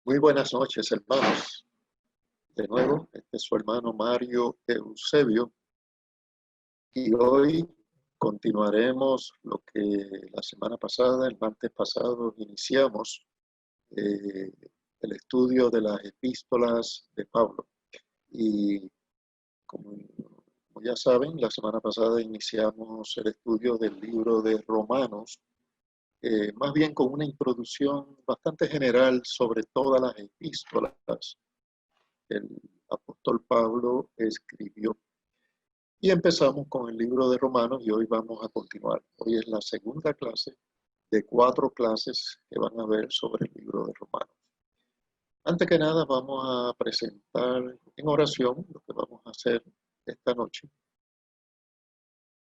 Muy buenas noches, hermanos. De nuevo, este es su hermano Mario Eusebio y hoy continuaremos lo que la semana pasada, el martes pasado, iniciamos eh, el estudio de las epístolas de Pablo. Y como ya saben, la semana pasada iniciamos el estudio del libro de Romanos, más bien con una introducción bastante general sobre todas las epístolas el apóstol Pablo escribió. Y empezamos con el libro de Romanos y hoy vamos a continuar. Hoy es la segunda clase de 4 clases que van a ver sobre el libro de Romanos. Antes que nada vamos a presentar en oración lo que vamos a hacer esta noche.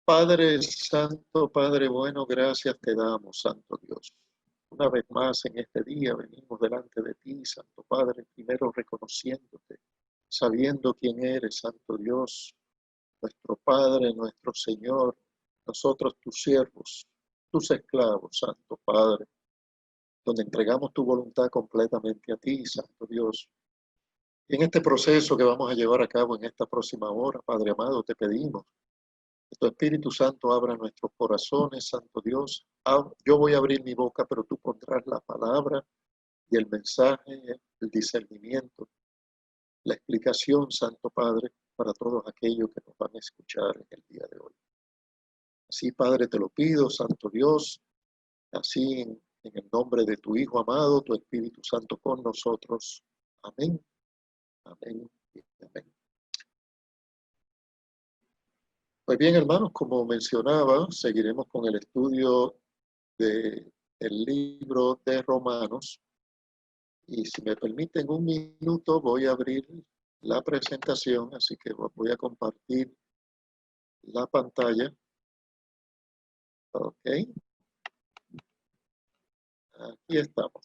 Padre Santo, Padre bueno, gracias te damos, Santo Dios. Una vez más en este día venimos delante de ti, Santo Padre, primero reconociéndote, sabiendo quién eres, Santo Dios, nuestro Padre, nuestro Señor, nosotros tus siervos, tus esclavos, Santo Padre, donde entregamos tu voluntad completamente a ti, Santo Dios. Y en este proceso que vamos a llevar a cabo en esta próxima hora, Padre amado, te pedimos que tu Espíritu Santo abra nuestros corazones, Santo Dios. Yo voy a abrir mi boca, pero tú pondrás la palabra y el mensaje, el discernimiento, la explicación, Santo Padre, para todos aquellos que nos van a escuchar en el día de hoy. Así, Padre, te lo pido, Santo Dios, así en el nombre de tu Hijo amado, tu Espíritu Santo con nosotros. Amén, amén y amén. Pues bien, hermanos, como mencionaba, seguiremos con el estudio del libro de Romanos. Y si me permiten un minuto, voy a abrir la presentación, así que voy a compartir la pantalla. Ok, aquí estamos.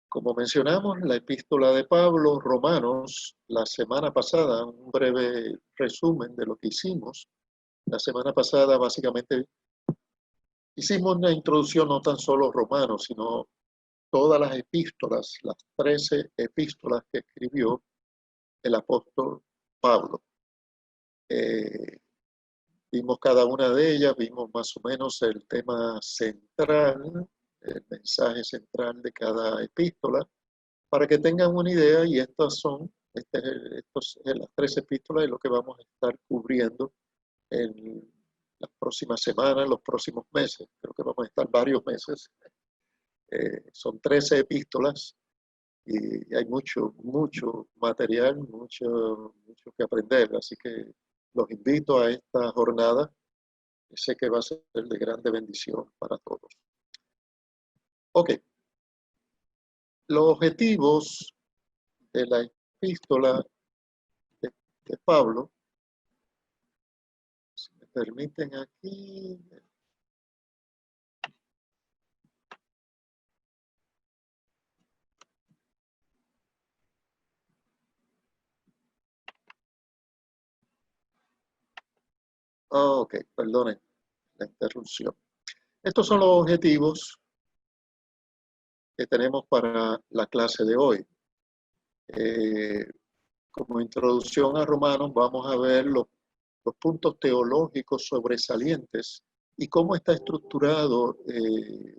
Como mencionamos, la epístola de Pablo, Romanos, la semana pasada, un breve resumen de lo que hicimos. La semana pasada, básicamente, hicimos una introducción no tan solo Romanos, sino todas las epístolas, las 13 epístolas que escribió el apóstol Pablo. Vimos cada una de ellas, vimos más o menos el tema central, el mensaje central de cada epístola, para que tengan una idea, y estas son las 3 epístolas y lo que vamos a estar cubriendo en las próximas semanas, los próximos meses. Creo que vamos a estar varios meses. Son 13 epístolas y hay mucho material, mucho que aprender. Así que los invito a esta jornada. Sé que va a ser de grande bendición para todos. Ok. Los objetivos de la epístola de Pablo, si me permiten aquí. Ok, perdonen la interrupción. Estos son los objetivos que tenemos para la clase de hoy. Como introducción a Romanos, vamos a ver los puntos teológicos sobresalientes y cómo está estructurado y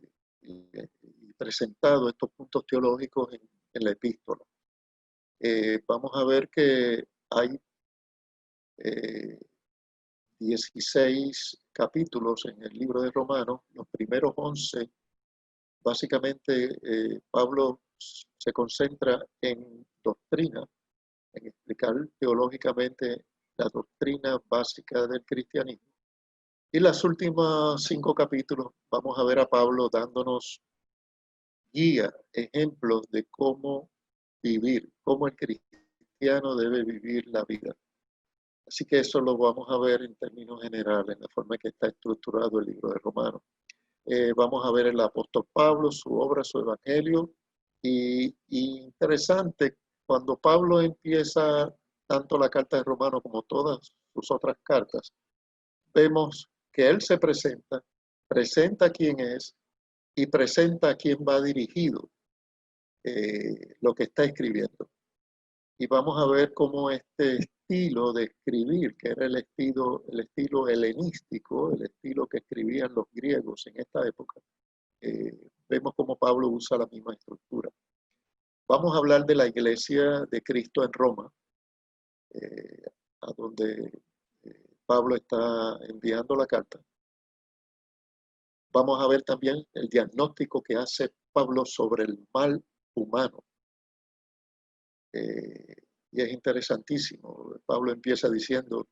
presentado estos puntos teológicos en la epístola. Vamos a ver que hay 16 capítulos en el libro de Romanos. Los primeros 11, básicamente, Pablo se concentra en doctrina, en explicar teológicamente la doctrina básica del cristianismo. Y las últimas 5 capítulos vamos a ver a Pablo dándonos guía, ejemplos de cómo vivir, cómo el cristiano debe vivir la vida. Así que eso lo vamos a ver en términos generales, en la forma en que está estructurado el libro de Romanos. Vamos a ver el apóstol Pablo, su obra, su evangelio. Y interesante, cuando Pablo empieza tanto la carta de Romanos como todas sus otras cartas, vemos que él se presenta quién es y presenta a quién va dirigido. lo que está escribiendo. Y vamos a ver cómo este estilo de escribir, que era el estilo helenístico, el estilo que escribían los griegos en esta época, vemos cómo Pablo usa la misma estructura. Vamos a hablar de la iglesia de Cristo en Roma, a donde Pablo está enviando la carta. Vamos a ver también el diagnóstico que hace Pablo sobre el mal humano. Y es interesantísimo. Pablo empieza diciendo,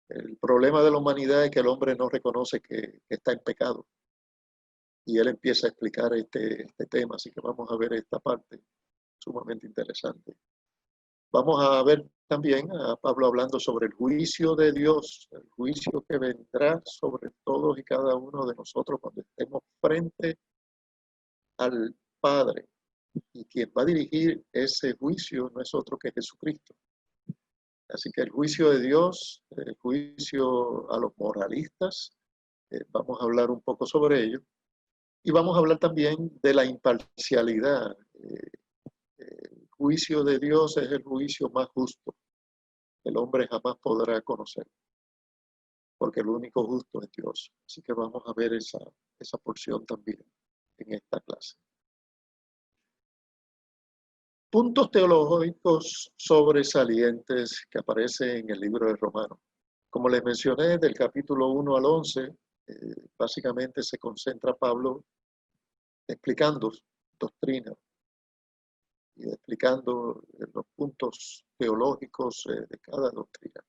el problema de la humanidad es que el hombre no reconoce que está en pecado. Y él empieza a explicar este tema, así que vamos a ver esta parte sumamente interesante. Vamos a ver también a Pablo hablando sobre el juicio de Dios, el juicio que vendrá sobre todos y cada uno de nosotros cuando estemos frente al Padre. Y quien va a dirigir ese juicio no es otro que Jesucristo. Así que el juicio de Dios, el juicio a los moralistas, vamos a hablar un poco sobre ello. Y vamos a hablar también de la imparcialidad. El juicio de Dios es el juicio más justo que el hombre jamás podrá conocer, porque el único justo es Dios. Así que vamos a ver esa porción también en esta clase. Puntos teológicos sobresalientes que aparecen en el libro de Romanos. Como les mencioné, del capítulo 1 al 11, básicamente se concentra Pablo explicando doctrina y explicando los puntos teológicos de cada doctrina.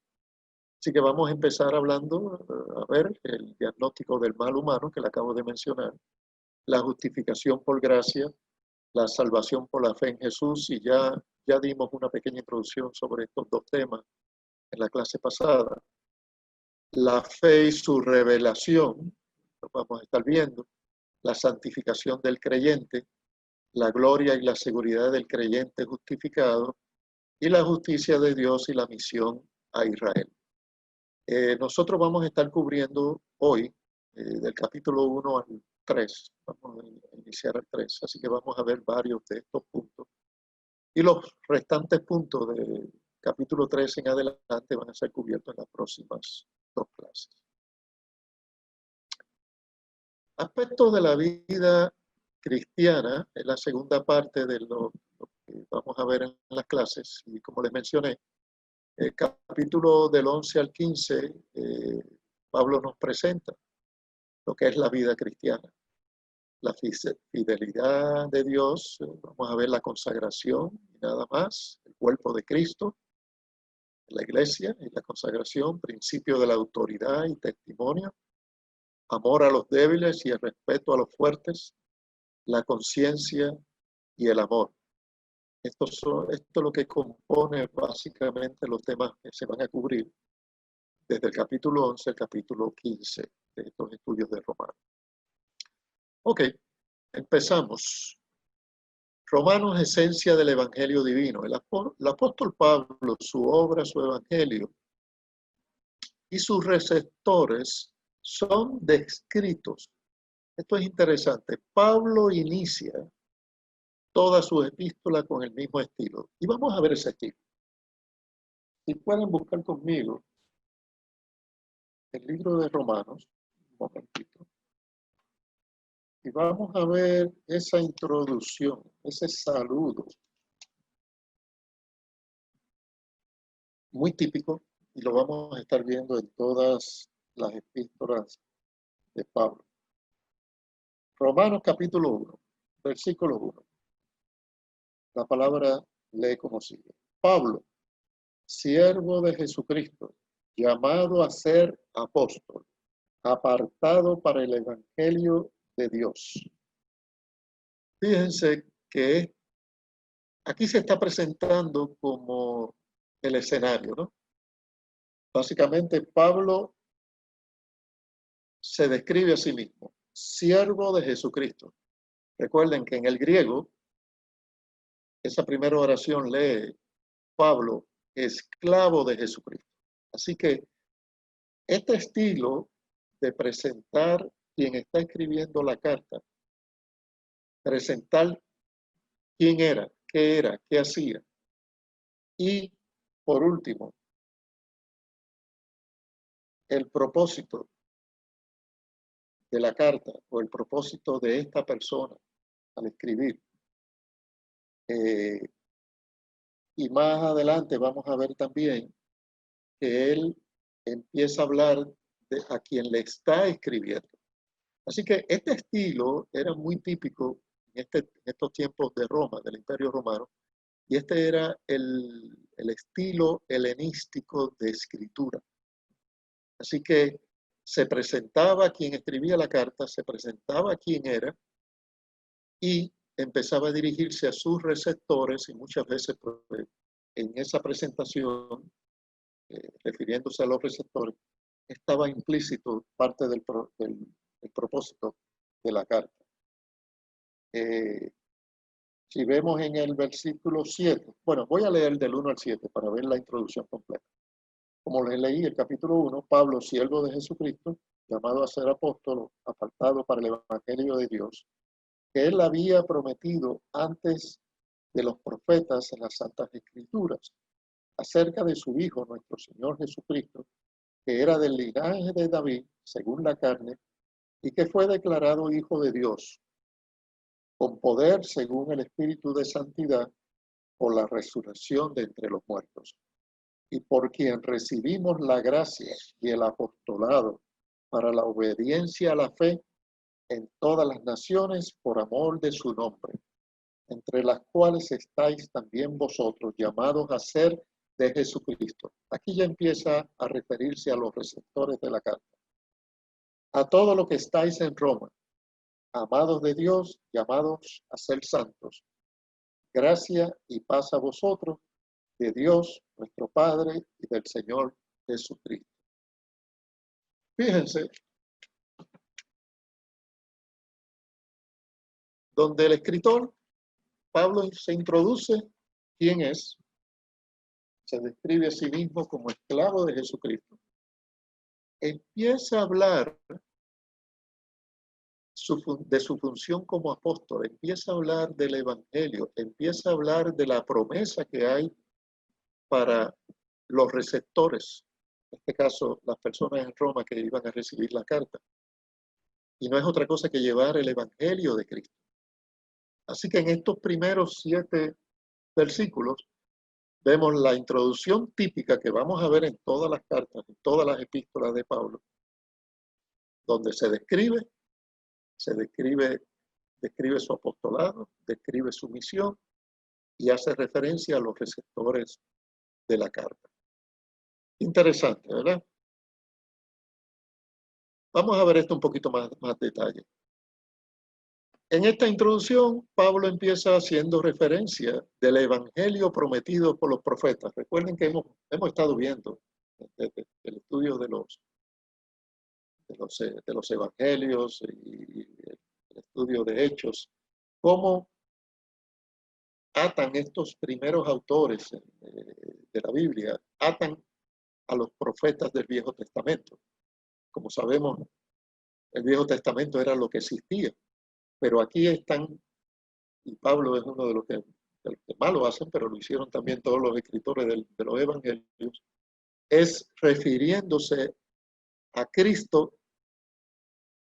Así que vamos a empezar hablando, a ver, el diagnóstico del mal humano que le acabo de mencionar, la justificación por gracia, la salvación por la fe en Jesús, y ya dimos una pequeña introducción sobre estos dos temas en la clase pasada. La fe y su revelación, lo vamos a estar viendo, la santificación del creyente, la gloria y la seguridad del creyente justificado, y la justicia de Dios y la misión a Israel. Nosotros vamos a estar cubriendo hoy del capítulo 1 al 3, vamos a iniciar el 3, así que vamos a ver varios de estos puntos. Y los restantes puntos del capítulo 3 en adelante van a ser cubiertos en las próximas dos clases. Aspectos de la vida cristiana es la segunda parte de lo que vamos a ver en las clases. Y como les mencioné, el capítulo del 11 al 15, Pablo nos presenta lo que es la vida cristiana. La fidelidad de Dios, vamos a ver la consagración y nada más, el cuerpo de Cristo, la iglesia y la consagración, principio de la autoridad y testimonio, amor a los débiles y el respeto a los fuertes, la conciencia y el amor. Esto es lo que compone básicamente los temas que se van a cubrir desde el capítulo 11 al capítulo 15 de estos estudios de Romanos. Ok, empezamos. Romanos, esencia del Evangelio divino. El apóstol Pablo, su obra, su Evangelio y sus receptores son descritos. Esto es interesante. Pablo inicia toda su epístola con el mismo estilo. Y vamos a ver ese estilo. Si pueden buscar conmigo el libro de Romanos, un momentito. Y vamos a ver esa introducción, ese saludo muy típico, y lo vamos a estar viendo en todas las epístolas de Pablo. Romanos capítulo 1, versículo 1. La palabra lee como sigue. Pablo, siervo de Jesucristo, llamado a ser apóstol, apartado para el evangelio de Dios. Fíjense que aquí se está presentando como el escenario, ¿no? Básicamente Pablo se describe a sí mismo, siervo de Jesucristo. Recuerden que en el griego, esa primera oración lee Pablo, esclavo de Jesucristo. Así que este estilo de presentar quien está escribiendo la carta, presentar quién era, qué hacía. Y por último, el propósito de la carta o el propósito de esta persona al escribir. Y más adelante vamos a ver también que él empieza a hablar de a quien le está escribiendo. Así que este estilo era muy típico en estos tiempos de Roma, del Imperio Romano, y este era el estilo helenístico de escritura. Así que se presentaba a quien escribía la carta, se presentaba a quien era, y empezaba a dirigirse a sus receptores, y muchas veces pues, en esa presentación, refiriéndose a los receptores, estaba implícito parte del propósito de la carta. Si vemos en el versículo 7, bueno, voy a leer del 1 al 7 para ver la introducción completa. Como les leí el capítulo 1, Pablo, siervo de Jesucristo, llamado a ser apóstol, apartado para el Evangelio de Dios, que él había prometido antes de los profetas en las Santas Escrituras, acerca de su Hijo, nuestro Señor Jesucristo, que era del linaje de David, según la carne, y que fue declarado Hijo de Dios, con poder según el Espíritu de Santidad, por la resurrección de entre los muertos, y por quien recibimos la gracia y el apostolado para la obediencia a la fe en todas las naciones por amor de su nombre, entre las cuales estáis también vosotros, llamados a ser de Jesucristo. Aquí ya empieza a referirse a los receptores de la carta. A todos los que estáis en Roma, amados de Dios, llamados a ser santos, gracia y paz a vosotros, de Dios, nuestro Padre, y del Señor Jesucristo. Fíjense, donde el escritor Pablo se introduce quién es, se describe a sí mismo como esclavo de Jesucristo, empieza a hablar de su función como apóstol, empieza a hablar del Evangelio, empieza a hablar de la promesa que hay para los receptores, en este caso las personas en Roma que iban a recibir la carta. Y no es otra cosa que llevar el Evangelio de Cristo. Así que en estos primeros 7 versículos vemos la introducción típica que vamos a ver en todas las cartas, en todas las epístolas de Pablo, donde se describe su apostolado, describe su misión y hace referencia a los receptores de la carta. Interesante, ¿verdad? Vamos a ver esto un poquito más detalle. En esta introducción, Pablo empieza haciendo referencia del evangelio prometido por los profetas. Recuerden que hemos estado viendo desde el estudio de los evangelios y el estudio de Hechos, cómo atan estos primeros autores de la Biblia, atan a los profetas del Viejo Testamento. Como sabemos, el Viejo Testamento era lo que existía, pero aquí están, y Pablo es uno de los que más lo hacen, pero lo hicieron también todos los escritores de los evangelios, es refiriéndose a Cristo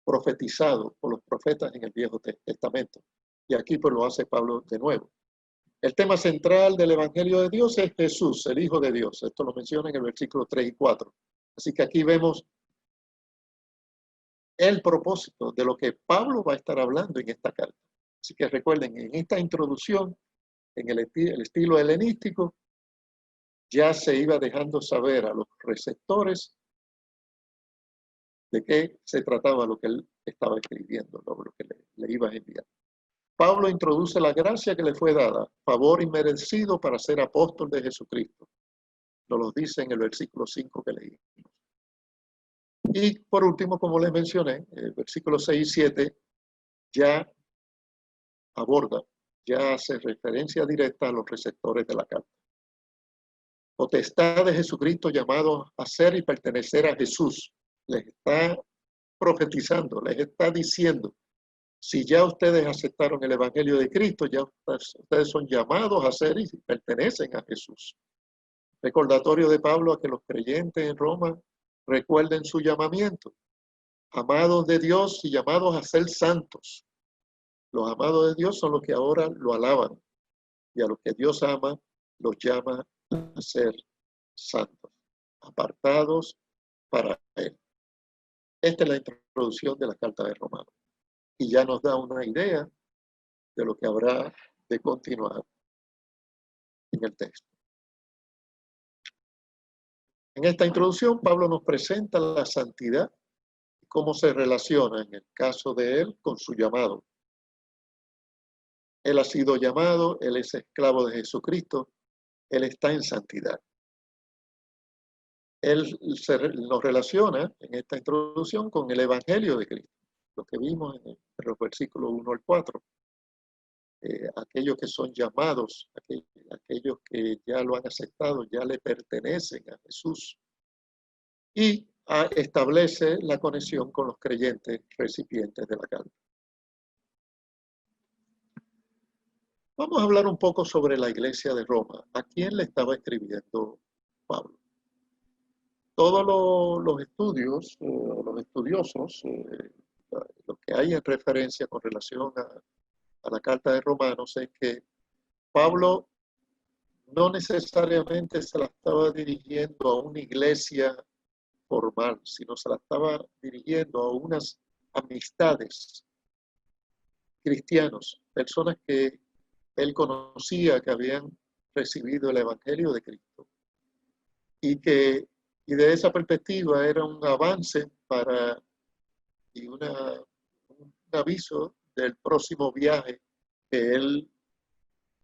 profetizado por los profetas en el Viejo Testamento. Y aquí pues lo hace Pablo de nuevo. El tema central del Evangelio de Dios es Jesús, el Hijo de Dios. Esto lo menciona en el versículo 3 y 4. Así que aquí vemos el propósito de lo que Pablo va a estar hablando en esta carta. Así que recuerden, en esta introducción, en el estilo helenístico, ya se iba dejando saber a los receptores de qué se trataba lo que él estaba escribiendo, lo que le iba a enviar. Pablo introduce la gracia que le fue dada, favor inmerecido para ser apóstol de Jesucristo. Nos lo dice en el versículo 5 que leímos. Y por último, como les mencioné, el versículo 6 y 7 ya aborda, ya hace referencia directa a los receptores de la carta. Potestad de Jesucristo llamado a ser y pertenecer a Jesús. Les está profetizando, les está diciendo Si ya ustedes aceptaron el Evangelio de Cristo, ya ustedes son llamados a ser y pertenecen a Jesús. Recordatorio de Pablo a que los creyentes en Roma recuerden su llamamiento. Amados de Dios y llamados a ser santos. Los amados de Dios son los que ahora lo alaban. Y a los que Dios ama, los llama a ser santos, apartados para Él. Esta es la introducción de la carta de Romanos. Y ya nos da una idea de lo que habrá de continuar en el texto. En esta introducción, Pablo nos presenta la santidad y cómo se relaciona, en el caso de él, con su llamado. Él ha sido llamado, él es esclavo de Jesucristo, él está en santidad. Él nos relaciona en esta introducción con el Evangelio de Cristo, lo que vimos en los versículos 1 al 4. Aquellos que son llamados, aquellos que ya lo han aceptado, ya le pertenecen a Jesús. Y establece la conexión con los creyentes recipientes de la carta. Vamos a hablar un poco sobre la iglesia de Roma. ¿A quién le estaba escribiendo Pablo? Todos los estudios, los estudiosos, lo que hay en referencia con relación a la carta de Romanos es que Pablo no necesariamente se la estaba dirigiendo a una iglesia formal, sino se la estaba dirigiendo a unas amistades cristianos, personas que él conocía que habían recibido el Evangelio de Cristo y de esa perspectiva era un avance y un aviso del próximo viaje que él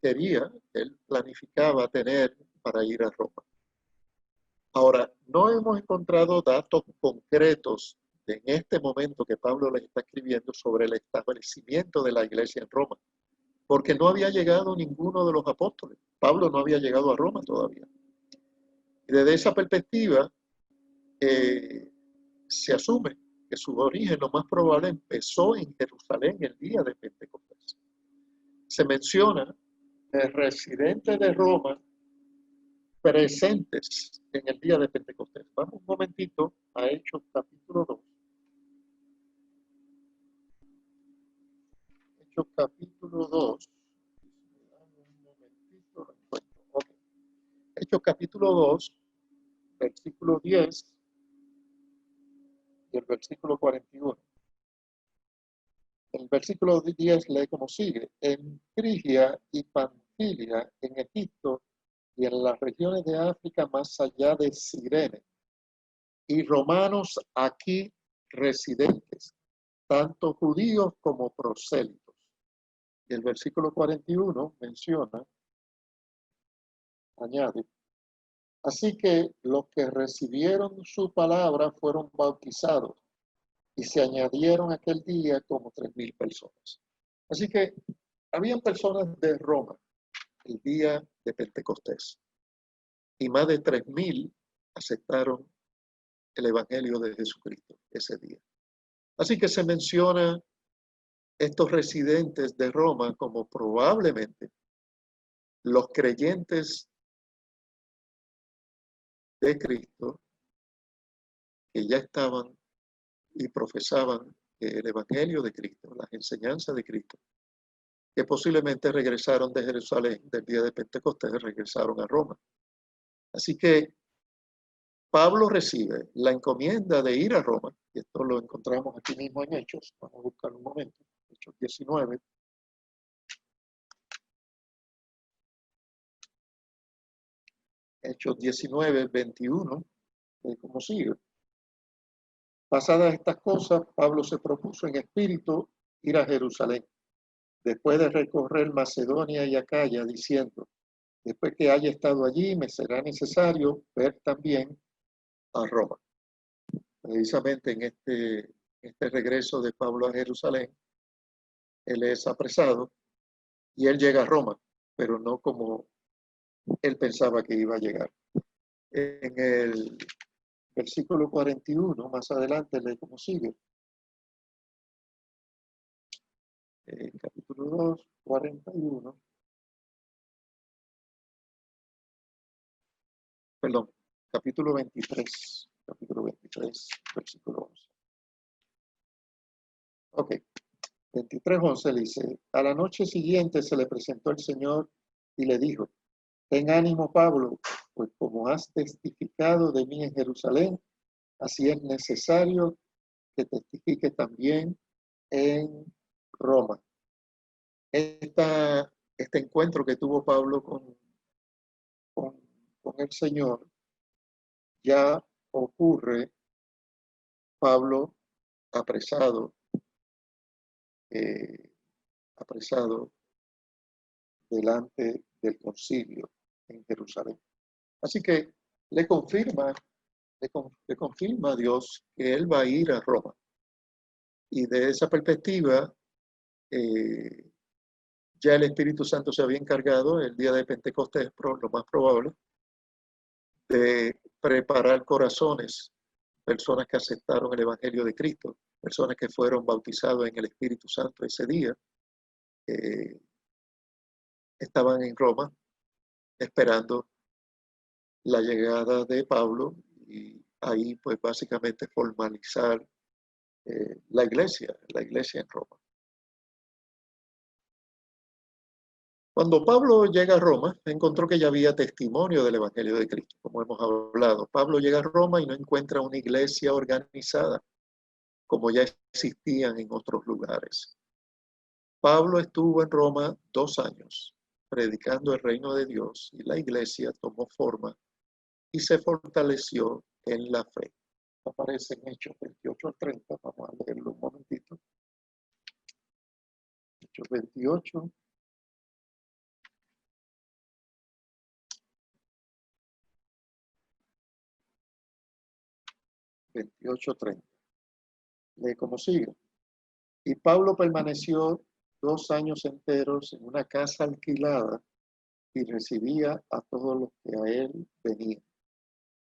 él planificaba tener para ir a Roma. Ahora, no hemos encontrado datos concretos en este momento que Pablo les está escribiendo sobre el establecimiento de la iglesia en Roma, porque no había llegado ninguno de los apóstoles. Pablo no había llegado a Roma todavía. Y desde esa perspectiva, se asume que su origen, lo más probable, empezó en Jerusalén el día de Pentecostés. Se menciona residentes de Roma presentes en el día de Pentecostés. Vamos un momentito a Hechos capítulo 2. Hechos capítulo 2. Okay. Hechos capítulo 2, versículo 10 y el versículo 41. El versículo 10 lee como sigue: en Frigia y Panfilia, en Egipto y en las regiones de África más allá de Cirene, y romanos aquí residentes, tanto judíos como prosélitos. Y el versículo 41 menciona, añade, así que los que recibieron su palabra fueron bautizados y se añadieron aquel día como 3,000 personas. Así que habían personas de Roma el día de Pentecostés y más de 3,000 aceptaron el Evangelio de Jesucristo ese día. Así que se menciona estos residentes de Roma como probablemente los creyentes de Cristo que ya estaban y profesaban el Evangelio de Cristo, las enseñanzas de Cristo, que posiblemente regresaron de Jerusalén del día de Pentecostés, regresaron a Roma. Así que Pablo recibe la encomienda de ir a Roma, y esto lo encontramos aquí mismo en Hechos, vamos a buscar un momento, Hechos 19. Hechos 19, 21, como sigue. Pasadas estas cosas, Pablo se propuso en espíritu ir a Jerusalén, después de recorrer Macedonia y Acaya, diciendo, después que haya estado allí, me será necesario ver también a Roma. Precisamente en este regreso de Pablo a Jerusalén, él es apresado y él llega a Roma, pero no como él pensaba que iba a llegar. En el versículo 41, más adelante, lee como sigue. capítulo 2, 41. Perdón, capítulo 23, versículo 11. Ok, 23:11 dice, a la noche siguiente se le presentó el Señor y le dijo, ten ánimo, Pablo, pues como has testificado de mí en Jerusalén, así es necesario que testifique también en Roma. Este encuentro que tuvo Pablo con, con el Señor ya ocurre, Pablo apresado, eh, apresado delante del concilio en Jerusalén. Así que le confirma, le confirma a Dios que él va a ir a Roma. Y de esa perspectiva, ya el Espíritu Santo se había encargado el día de Pentecostés, lo más probable, de preparar corazones, personas que aceptaron el Evangelio de Cristo, personas que fueron bautizados en el Espíritu Santo ese día, estaban en Roma esperando la llegada de Pablo y ahí pues básicamente formalizar la iglesia en Roma. Cuando Pablo llega a Roma, encontró que ya había testimonio del Evangelio de Cristo, como hemos hablado. Pablo llega a Roma y no encuentra una iglesia organizada, como ya existían en otros lugares. Pablo estuvo en Roma 2 años, predicando el reino de Dios, y la iglesia tomó forma y se fortaleció en la fe. Aparece en Hechos 28 al 30, vamos a leerlo un momentito. Hechos 28. Lee como sigue. Y Pablo permaneció 2 años enteros en una casa alquilada y recibía a todos los que a él venían,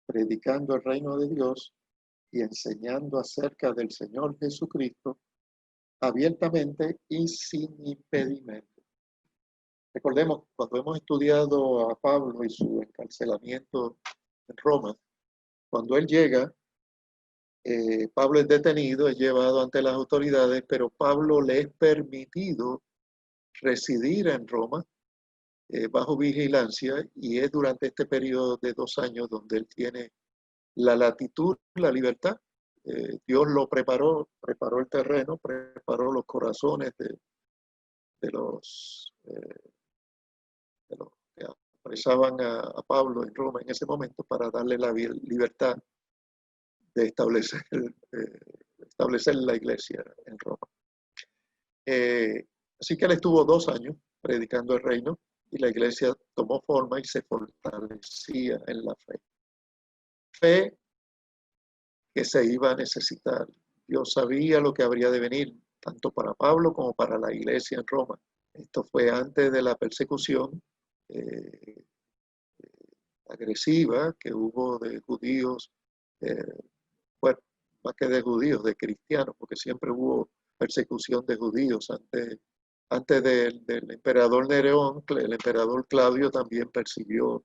predicando el reino de Dios y enseñando acerca del Señor Jesucristo abiertamente y sin impedimento. Recordemos, cuando hemos estudiado a Pablo y su encarcelamiento en Roma, cuando él llega, Pablo es detenido, es llevado ante las autoridades, pero Pablo le es permitido residir en Roma bajo vigilancia, y es durante este periodo de 2 años donde él tiene la latitud, la libertad. Dios lo preparó el terreno, preparó los corazones de los que apresaban a Pablo en Roma en ese momento para darle la libertad de establecer la iglesia en Roma. Así que él estuvo 2 años predicando el reino y la iglesia tomó forma y se fortalecía en la fe. Fe que se iba a necesitar. Dios sabía lo que habría de venir, tanto para Pablo como para la iglesia en Roma. Esto fue antes de la persecución agresiva que hubo de judíos, bueno, más que de judíos, de cristianos, porque siempre hubo persecución de judíos. Antes del emperador Nerón, el emperador Claudio también persiguió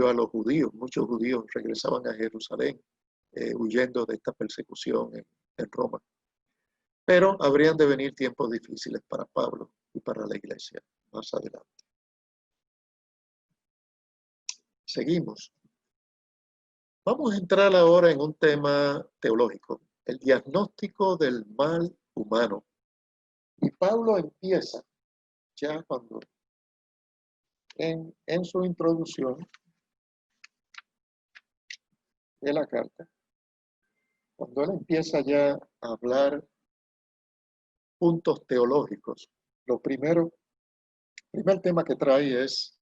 a los judíos. Muchos judíos regresaban a Jerusalén huyendo de esta persecución en Roma. Pero habrían de venir tiempos difíciles para Pablo y para la iglesia más adelante. Seguimos. Vamos a entrar ahora en un tema teológico, el diagnóstico del mal humano. Y Pablo empieza ya cuando en su introducción de la carta, cuando él empieza ya a hablar puntos teológicos, el primer tema que trae es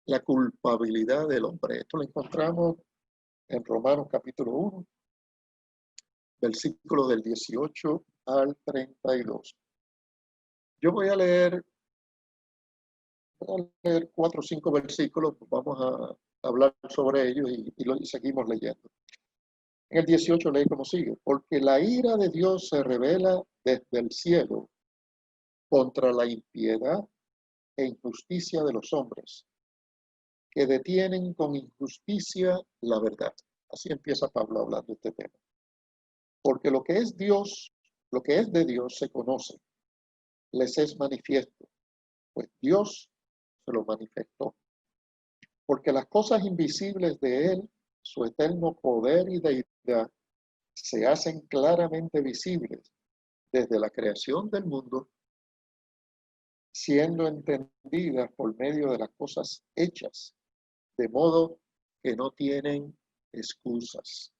la culpabilidad del hombre. Esto lo encontramos en Romanos capítulo 1, versículos del 18 al 32. Yo voy a leer 4 o 5 versículos, vamos a hablar sobre ellos y seguimos leyendo. En el 18 lee como sigue: porque la ira de Dios se revela desde el cielo contra la impiedad e injusticia de los hombres, que detienen con injusticia la verdad. Así empieza Pablo hablando de este tema. Porque lo que es Dios, lo que es de Dios se conoce, les es manifiesto, pues Dios se lo manifestó. Porque las cosas invisibles de Él, su eterno poder y deidad, se hacen claramente visibles desde la creación del mundo, siendo entendidas por medio de las cosas hechas, de modo que no tienen excusas.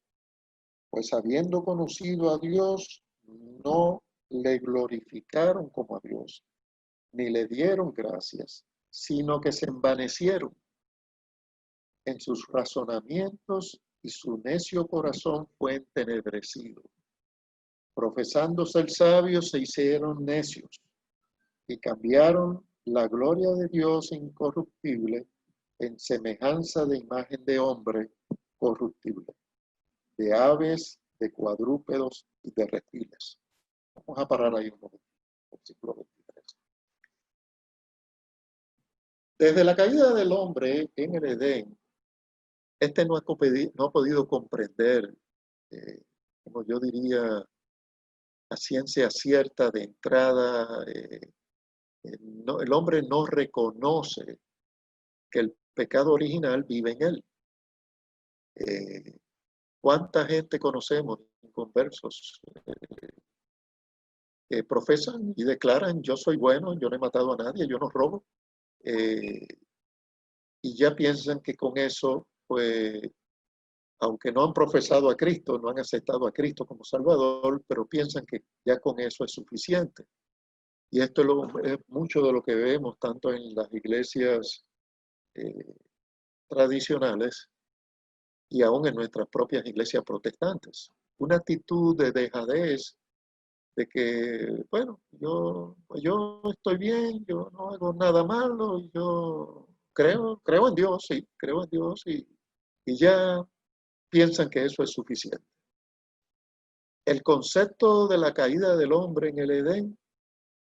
Pues habiendo conocido a Dios, no le glorificaron como a Dios, ni le dieron gracias, sino que se envanecieron en sus razonamientos y su necio corazón fue entenebrecido. Profesando ser sabios, se hicieron necios y cambiaron la gloria de Dios incorruptible en semejanza de imagen de hombre corruptible, de aves, de cuadrúpedos y de reptiles. Vamos a parar ahí un momento, versículo 23. Desde la caída del hombre en el Edén, este no ha podido comprender, como yo diría, a ciencia cierta de entrada. El hombre no reconoce que el pecado original vive en él. ¿Cuánta gente conocemos, conversos, que profesan y declaran: yo soy bueno, yo no he matado a nadie, yo no robo? Y ya piensan que con eso, pues, aunque no han profesado a Cristo, no han aceptado a Cristo como Salvador, pero piensan que ya con eso es suficiente. Y esto es mucho de lo que vemos tanto en las iglesias tradicionales y aún en nuestras propias iglesias protestantes. Una actitud de dejadez, de que, bueno, yo estoy bien, yo no hago nada malo, yo creo en Dios, sí, creo en Dios, y ya piensan que eso es suficiente. El concepto de la caída del hombre en el Edén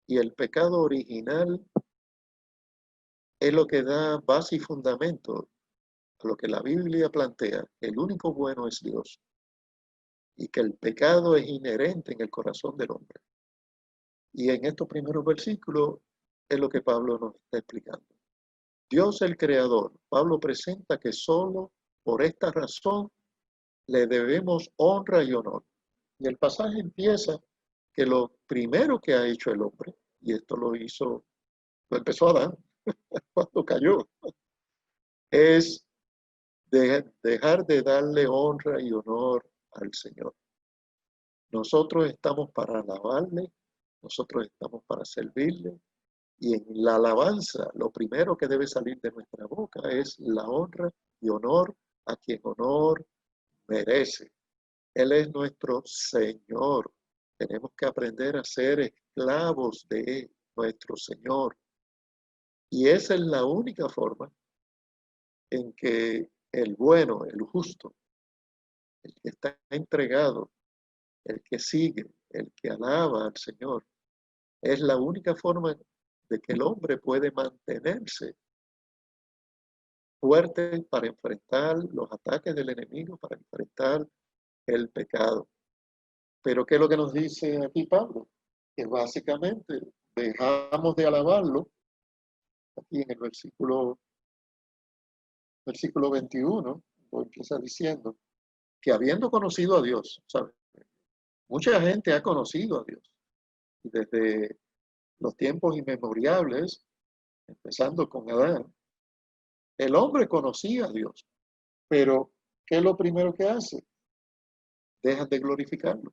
y el pecado original es lo que da base y fundamento a lo que la Biblia plantea: el único bueno es Dios y que el pecado es inherente en el corazón del hombre. Y en estos primeros versículos es lo que Pablo nos está explicando. Dios el Creador, Pablo presenta que solo por esta razón le debemos honra y honor. Y el pasaje empieza que lo primero que ha hecho el hombre, y esto lo empezó Adán cuando cayó, es dejar de darle honra y honor al Señor. Nosotros estamos para alabarle, nosotros estamos para servirle, y en la alabanza lo primero que debe salir de nuestra boca es la honra y honor a quien honor merece. Él es nuestro Señor. Tenemos que aprender a ser esclavos de nuestro Señor. Y esa es la única forma en que el bueno, el justo, el que está entregado, el que sigue, el que alaba al Señor, es la única forma de que el hombre puede mantenerse fuerte para enfrentar los ataques del enemigo, para enfrentar el pecado. Pero ¿qué es lo que nos dice aquí Pablo? Que básicamente dejamos de alabarlo, aquí en el versículo 21, lo empieza diciendo que habiendo conocido a Dios, ¿sabes? Mucha gente ha conocido a Dios, y desde los tiempos inmemoriales, empezando con Adán, el hombre conocía a Dios, pero ¿qué es lo primero que hace? Dejan de glorificarlo,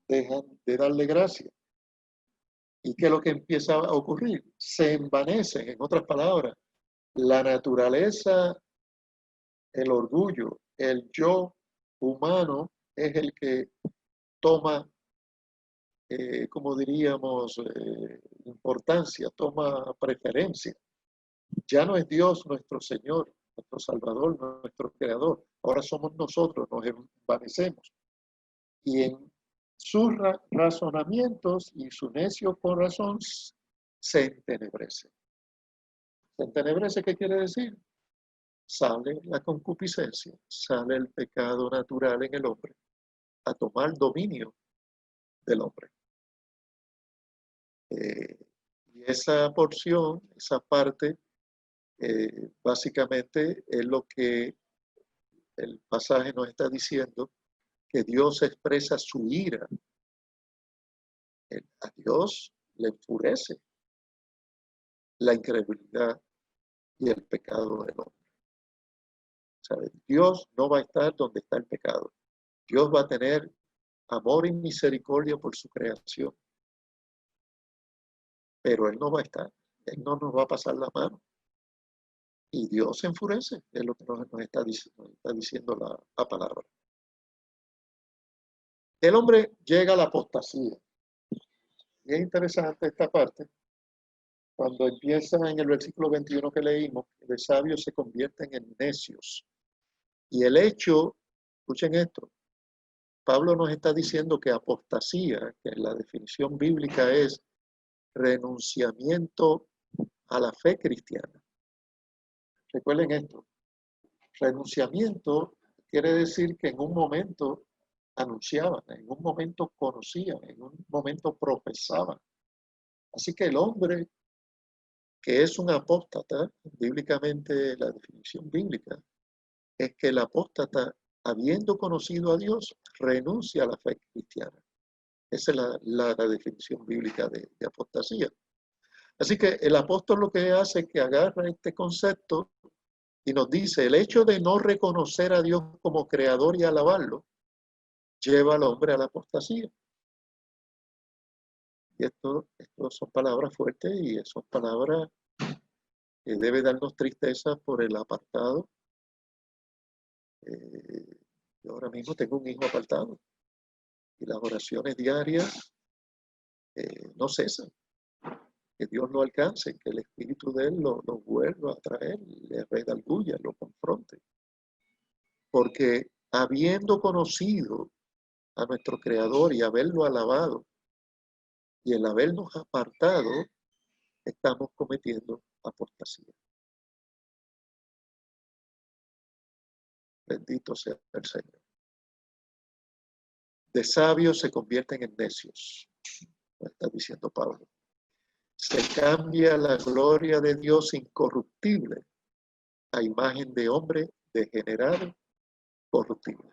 dejan de darle gracia. ¿Y qué es lo que empieza a ocurrir? Se envanecen, en otras palabras, la naturaleza, el orgullo, el yo humano es el que toma, como diríamos, importancia, toma preferencia. Ya no es Dios nuestro Señor, nuestro Salvador, nuestro Creador. Ahora somos nosotros, nos envanecemos. Y en sus razonamientos y su necio corazón se entenebrece. ¿Se entenebrece qué quiere decir? Sale la concupiscencia, sale el pecado natural en el hombre a tomar dominio del hombre. Y esa porción, esa parte, básicamente es lo que el pasaje nos está diciendo, que Dios expresa su ira. A Dios le enfurece la incredulidad y el pecado del hombre. ¿Sabe? Dios no va a estar donde está el pecado. Dios va a tener amor y misericordia por su creación. Pero Él no va a estar. Él no nos va a pasar la mano. Y Dios se enfurece, es lo que nos está diciendo la palabra. El hombre llega a la apostasía. Y es interesante esta parte, cuando empieza en el versículo 21 que leímos, que de sabios se convierten en necios. Y el hecho, escuchen esto, Pablo nos está diciendo que apostasía, que la definición bíblica es renunciamiento a la fe cristiana. Recuerden esto, renunciamiento quiere decir que en un momento anunciaban, en un momento conocían, en un momento profesaban. Así que el hombre que es un apóstata, bíblicamente la definición bíblica, es que el apóstata, habiendo conocido a Dios, renuncia a la fe cristiana. Esa es la definición bíblica de apostasía. Así que el apóstol lo que hace es que agarra este concepto y nos dice, el hecho de no reconocer a Dios como creador y alabarlo, lleva al hombre a la apostasía. Y esto son palabras fuertes y son palabras que debe darnos tristeza por el apartado. Yo ahora mismo tengo un hijo apartado y las oraciones diarias no cesan. Que Dios lo alcance, que el espíritu de él lo vuelva a traer, le redarguya, lo confronte. Porque habiendo conocido a nuestro Creador y haberlo alabado y el habernos apartado, estamos cometiendo apostasía. Bendito sea el Señor. De sabios se convierten en necios, está diciendo Pablo. Se cambia la gloria de Dios incorruptible a imagen de hombre degenerado, corruptible.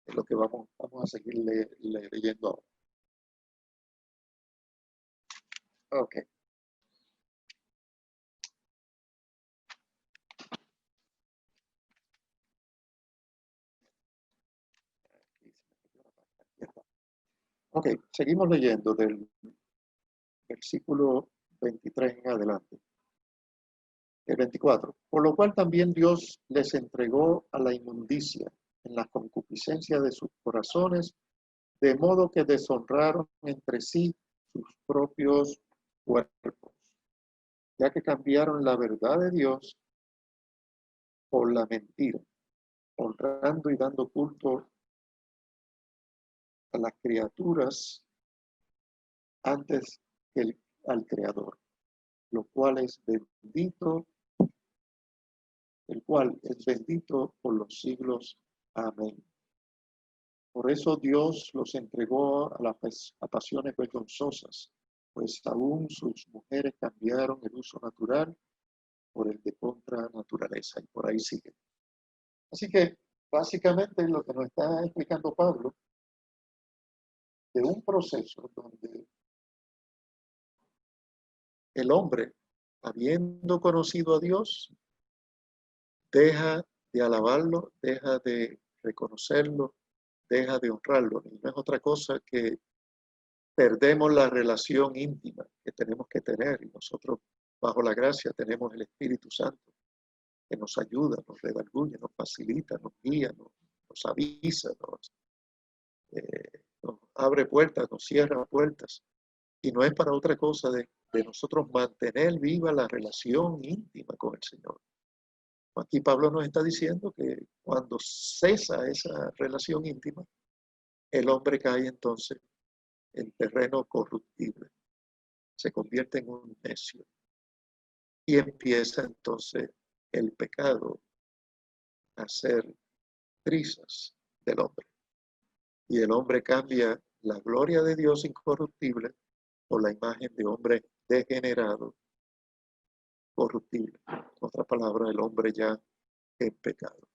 Es lo que vamos a seguir leyendo ahora. Ok. Ok, seguimos leyendo del versículo 23 en adelante. El 24. Por lo cual también Dios les entregó a la inmundicia en la concupiscencia de sus corazones, de modo que deshonraron entre sí sus propios cuerpos, ya que cambiaron la verdad de Dios por la mentira, honrando y dando culto a las criaturas antes que al Creador, lo cual es bendito, el cual es bendito por los siglos. Amén. Por eso Dios los entregó a pasiones vergonzosas, pues aún sus mujeres cambiaron el uso natural por el de contra naturaleza, y por ahí sigue. Así que básicamente lo que nos está explicando Pablo, de un proceso donde el hombre, habiendo conocido a Dios, deja de alabarlo, deja de reconocerlo, deja de honrarlo. Y no es otra cosa que perdemos la relación íntima que tenemos que tener. Y nosotros, bajo la gracia, tenemos el Espíritu Santo que nos ayuda, nos redarguye, nos facilita, nos guía, nos avisa, nos abre puertas, nos cierra puertas. Y no es para otra cosa de nosotros mantener viva la relación íntima con el Señor. Aquí Pablo nos está diciendo que cuando cesa esa relación íntima, el hombre cae entonces en terreno corruptible, se convierte en un necio y empieza entonces el pecado a hacer trizas del hombre. Y el hombre cambia la gloria de Dios incorruptible por la imagen de hombre degenerado, corruptible. En otra palabra, el hombre ya en pecado.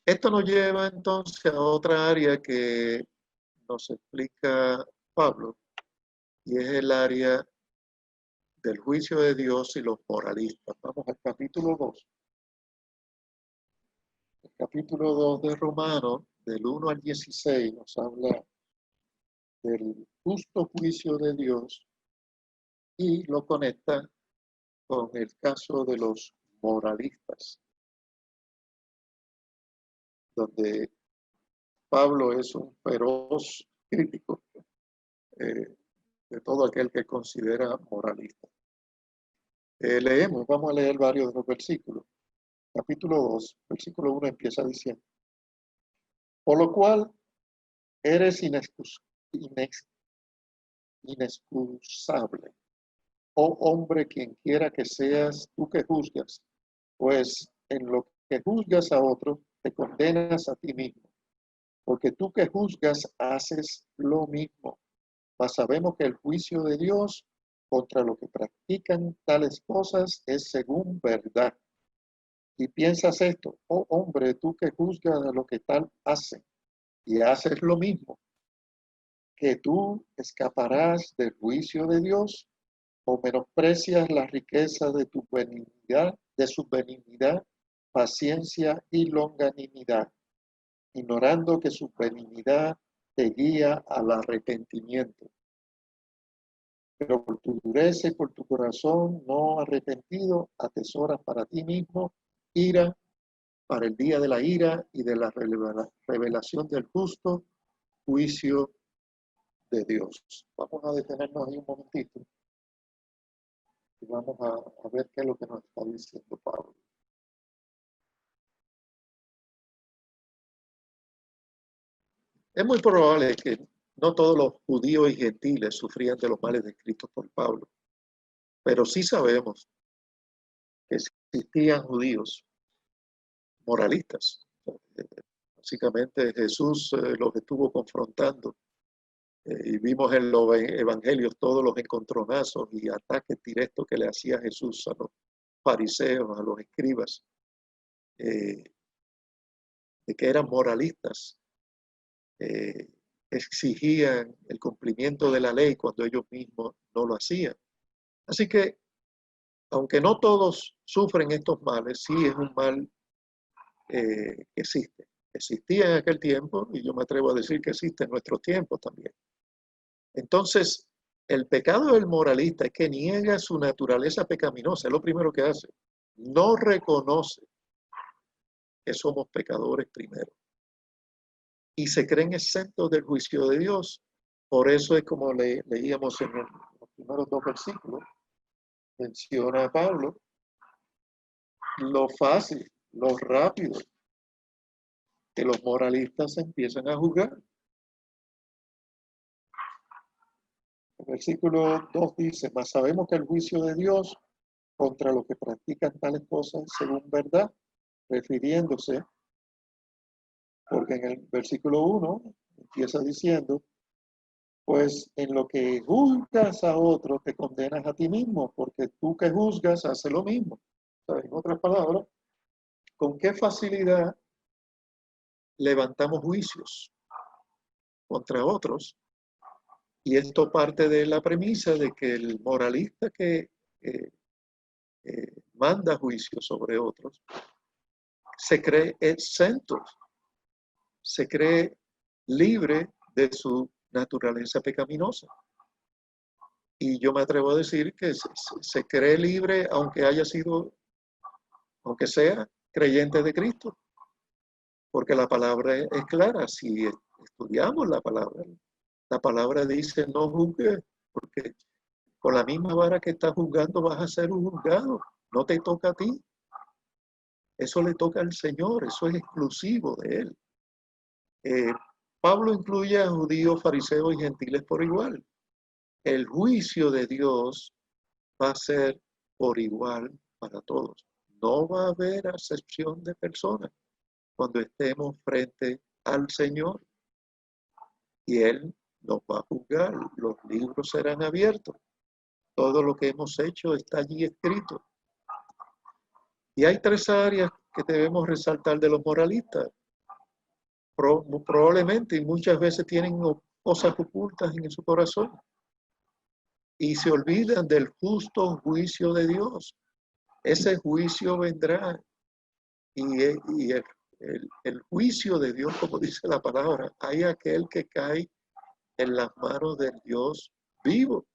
Esto nos lleva entonces a otra área que nos explica Pablo, y es el área del juicio de Dios y los moralistas. Vamos al capítulo 2. El capítulo 2 de Romanos, del 1 al 16, nos habla del justo juicio de Dios y lo conecta con el caso de los moralistas, donde Pablo es un feroz crítico de todo aquel que considera moralista. Vamos a leer varios de los versículos. Capítulo 2, versículo 1 empieza diciendo: por lo cual eres inexcusable, oh hombre, quien quiera que seas tú que juzgas, pues en lo que juzgas a otro, te condenas a ti mismo, porque tú que juzgas haces lo mismo. Mas sabemos que el juicio de Dios contra los que practican tales cosas es según verdad. Y piensas esto: oh hombre, tú que juzgas a lo que tal hacen y haces lo mismo, que tú escaparás del juicio de Dios, o menosprecias la riqueza de tu benignidad, de su benignidad, paciencia y longanimidad, ignorando que su benignidad te guía al arrepentimiento. Pero por tu dureza y por tu corazón no arrepentido, atesoras para ti mismo ira para el día de la ira y de la revelación del justo juicio de Dios. Vamos a detenernos ahí un momentito y vamos a ver qué es lo que nos está diciendo Pablo. Es muy probable que no todos los judíos y gentiles sufrían de los males descritos por Pablo, pero sí sabemos que existían judíos moralistas. Básicamente Jesús los estuvo confrontando y vimos en los evangelios todos los encontronazos y ataques directos que le hacía Jesús a los fariseos, a los escribas, de que eran moralistas, exigían el cumplimiento de la ley cuando ellos mismos no lo hacían. Así que, aunque no todos sufren estos males, sí es un mal que existe. Existía en aquel tiempo y yo me atrevo a decir que existe en nuestros tiempos también. Entonces, el pecado del moralista es que niega su naturaleza pecaminosa, es lo primero que hace. No reconoce que somos pecadores primero. Y se creen exentos del juicio de Dios. Por eso es como leíamos en los primeros dos versículos, menciona a Pablo lo fácil, lo rápido que los moralistas empiezan a juzgar. El versículo 2 dice: mas sabemos que el juicio de Dios contra los que practican tales cosas según verdad, refiriéndose, porque en el versículo 1 empieza diciendo: pues en lo que juzgas a otro te condenas a ti mismo, porque tú que juzgas haces lo mismo. O sea, en otras palabras, ¿con qué facilidad levantamos juicios contra otros? Y esto parte de la premisa de que el moralista que manda juicios sobre otros se cree exento, se cree libre de su naturaleza pecaminosa. Y yo me atrevo a decir que se cree libre aunque sea creyente de Cristo. Porque la palabra es clara. Si estudiamos la palabra dice: no juzgues, porque con la misma vara que estás juzgando vas a ser un juzgado. No te toca a ti. Eso le toca al Señor, eso es exclusivo de Él. Pablo incluye a judíos, fariseos y gentiles por igual. El juicio de Dios va a ser por igual para todos. No va a haber acepción de personas cuando estemos frente al Señor y Él nos va a juzgar. Los libros serán abiertos. Todo lo que hemos hecho está allí escrito. Y hay tres áreas que debemos resaltar de los moralistas. Probablemente y muchas veces tienen cosas ocultas en su corazón y se olvidan del justo juicio de Dios. Ese juicio vendrá y el juicio de Dios, como dice la palabra, hay aquel que cae en las manos del Dios vivo,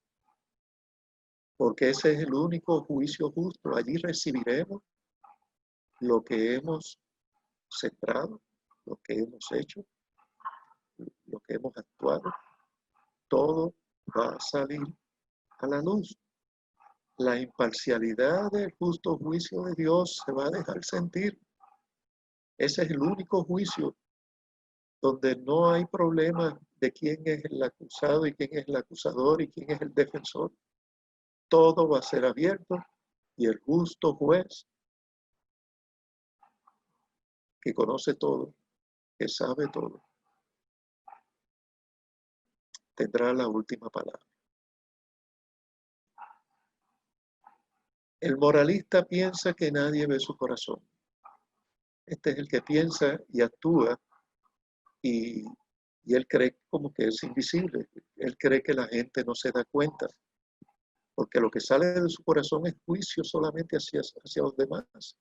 porque ese es el único juicio justo. Allí recibiremos lo que hemos sembrado, lo que hemos hecho, lo que hemos actuado. Todo va a salir a la luz. La imparcialidad del justo juicio de Dios se va a dejar sentir. Ese es el único juicio donde no hay problema de quién es el acusado y quién es el acusador y quién es el defensor. Todo va a ser abierto y el justo juez que conoce todo, que sabe todo, tendrá la última palabra. El moralista piensa que nadie ve su corazón. Este es el que piensa y actúa y él cree como que es invisible. Él cree que la gente no se da cuenta, porque lo que sale de su corazón es juicio solamente hacia los demás.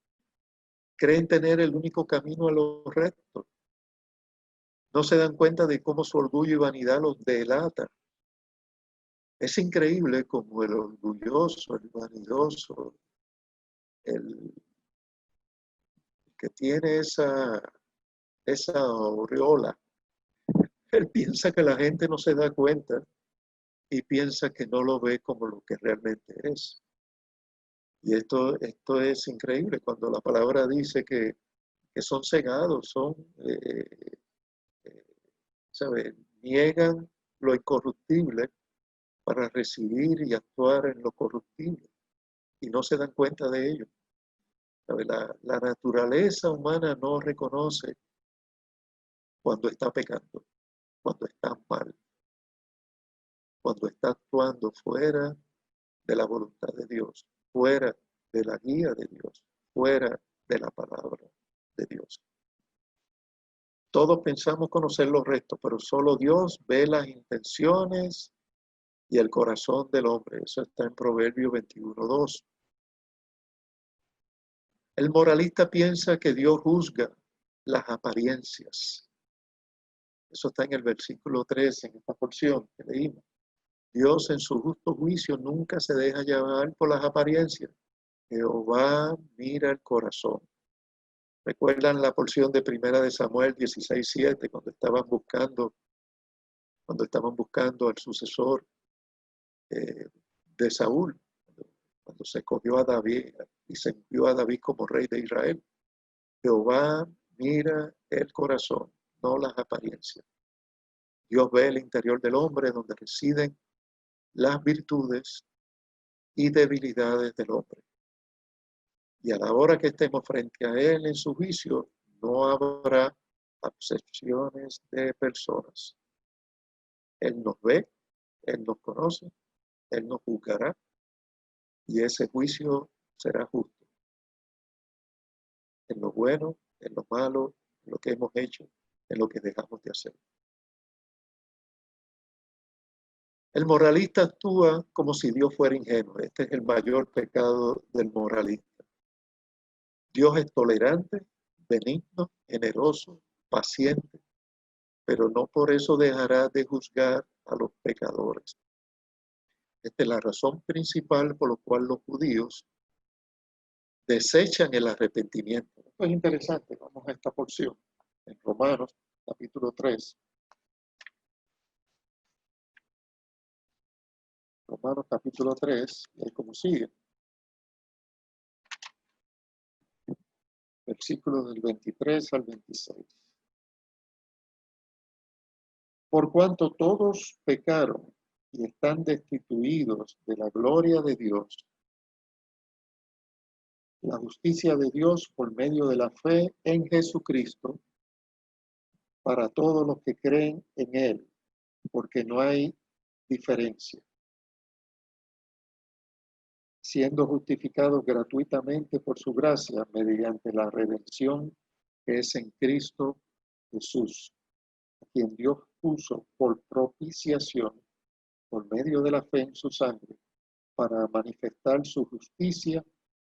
Creen tener el único camino a lo recto. No se dan cuenta de cómo su orgullo y vanidad los delata. Es increíble como el orgulloso, el vanidoso, el que tiene esa aureola, él piensa que la gente no se da cuenta y piensa que no lo ve como lo que realmente es. Y esto es increíble cuando la palabra dice que son cegados, son, ¿sabe? Niegan lo incorruptible para recibir y actuar en lo corruptible y no se dan cuenta de ello. ¿Sabe? La naturaleza humana no reconoce cuando está pecando, cuando está mal, cuando está actuando fuera de la voluntad de Dios, fuera de la guía de Dios, fuera de la palabra de Dios. Todos pensamos conocer los restos, pero solo Dios ve las intenciones y el corazón del hombre. Eso está en Proverbios 21:2. El moralista piensa que Dios juzga las apariencias. Eso está en el versículo 3, en esta porción que leímos. Dios en su justo juicio nunca se deja llevar por las apariencias. Jehová mira el corazón. ¿Recuerdan la porción de Primera de Samuel 16:7, cuando estaban buscando al sucesor de Saúl, cuando se escogió a David y se envió a David como rey de Israel? Jehová mira el corazón, no las apariencias. Dios ve el interior del hombre donde residen las virtudes y debilidades del hombre. Y a la hora que estemos frente a Él en su juicio, no habrá acepciones de personas. Él nos ve, Él nos conoce, Él nos juzgará y ese juicio será justo. En lo bueno, en lo malo, en lo que hemos hecho, en lo que dejamos de hacer. El moralista actúa como si Dios fuera ingenuo. Este es el mayor pecado del moralista. Dios es tolerante, benigno, generoso, paciente, pero no por eso dejará de juzgar a los pecadores. Esta es la razón principal por la cual los judíos desechan el arrepentimiento. Esto es interesante, vamos a esta porción en Romanos capítulo 3. Romanos capítulo 3, y como sigue. Versículos del 23 al 26. Por cuanto todos pecaron y están destituidos de la gloria de Dios, la justicia de Dios por medio de la fe en Jesucristo, para todos los que creen en Él, porque no hay diferencia, siendo justificados gratuitamente por su gracia mediante la redención que es en Cristo Jesús, a quien Dios puso por propiciación por medio de la fe en su sangre, para manifestar su justicia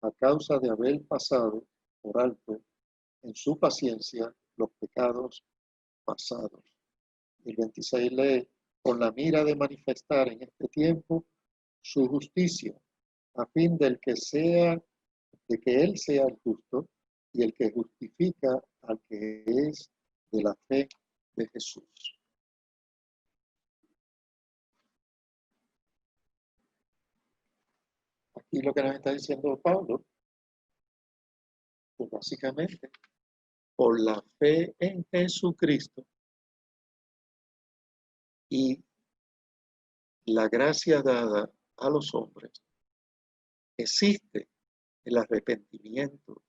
a causa de haber pasado por alto en su paciencia los pecados pasados. El 26 lee, con la mira de manifestar en este tiempo su justicia, a fin de que Él sea el justo y el que justifica al que es de la fe de Jesús. Aquí lo que nos está diciendo Pablo, pues básicamente, por la fe en Jesucristo y la gracia dada a los hombres, existe el arrepentimiento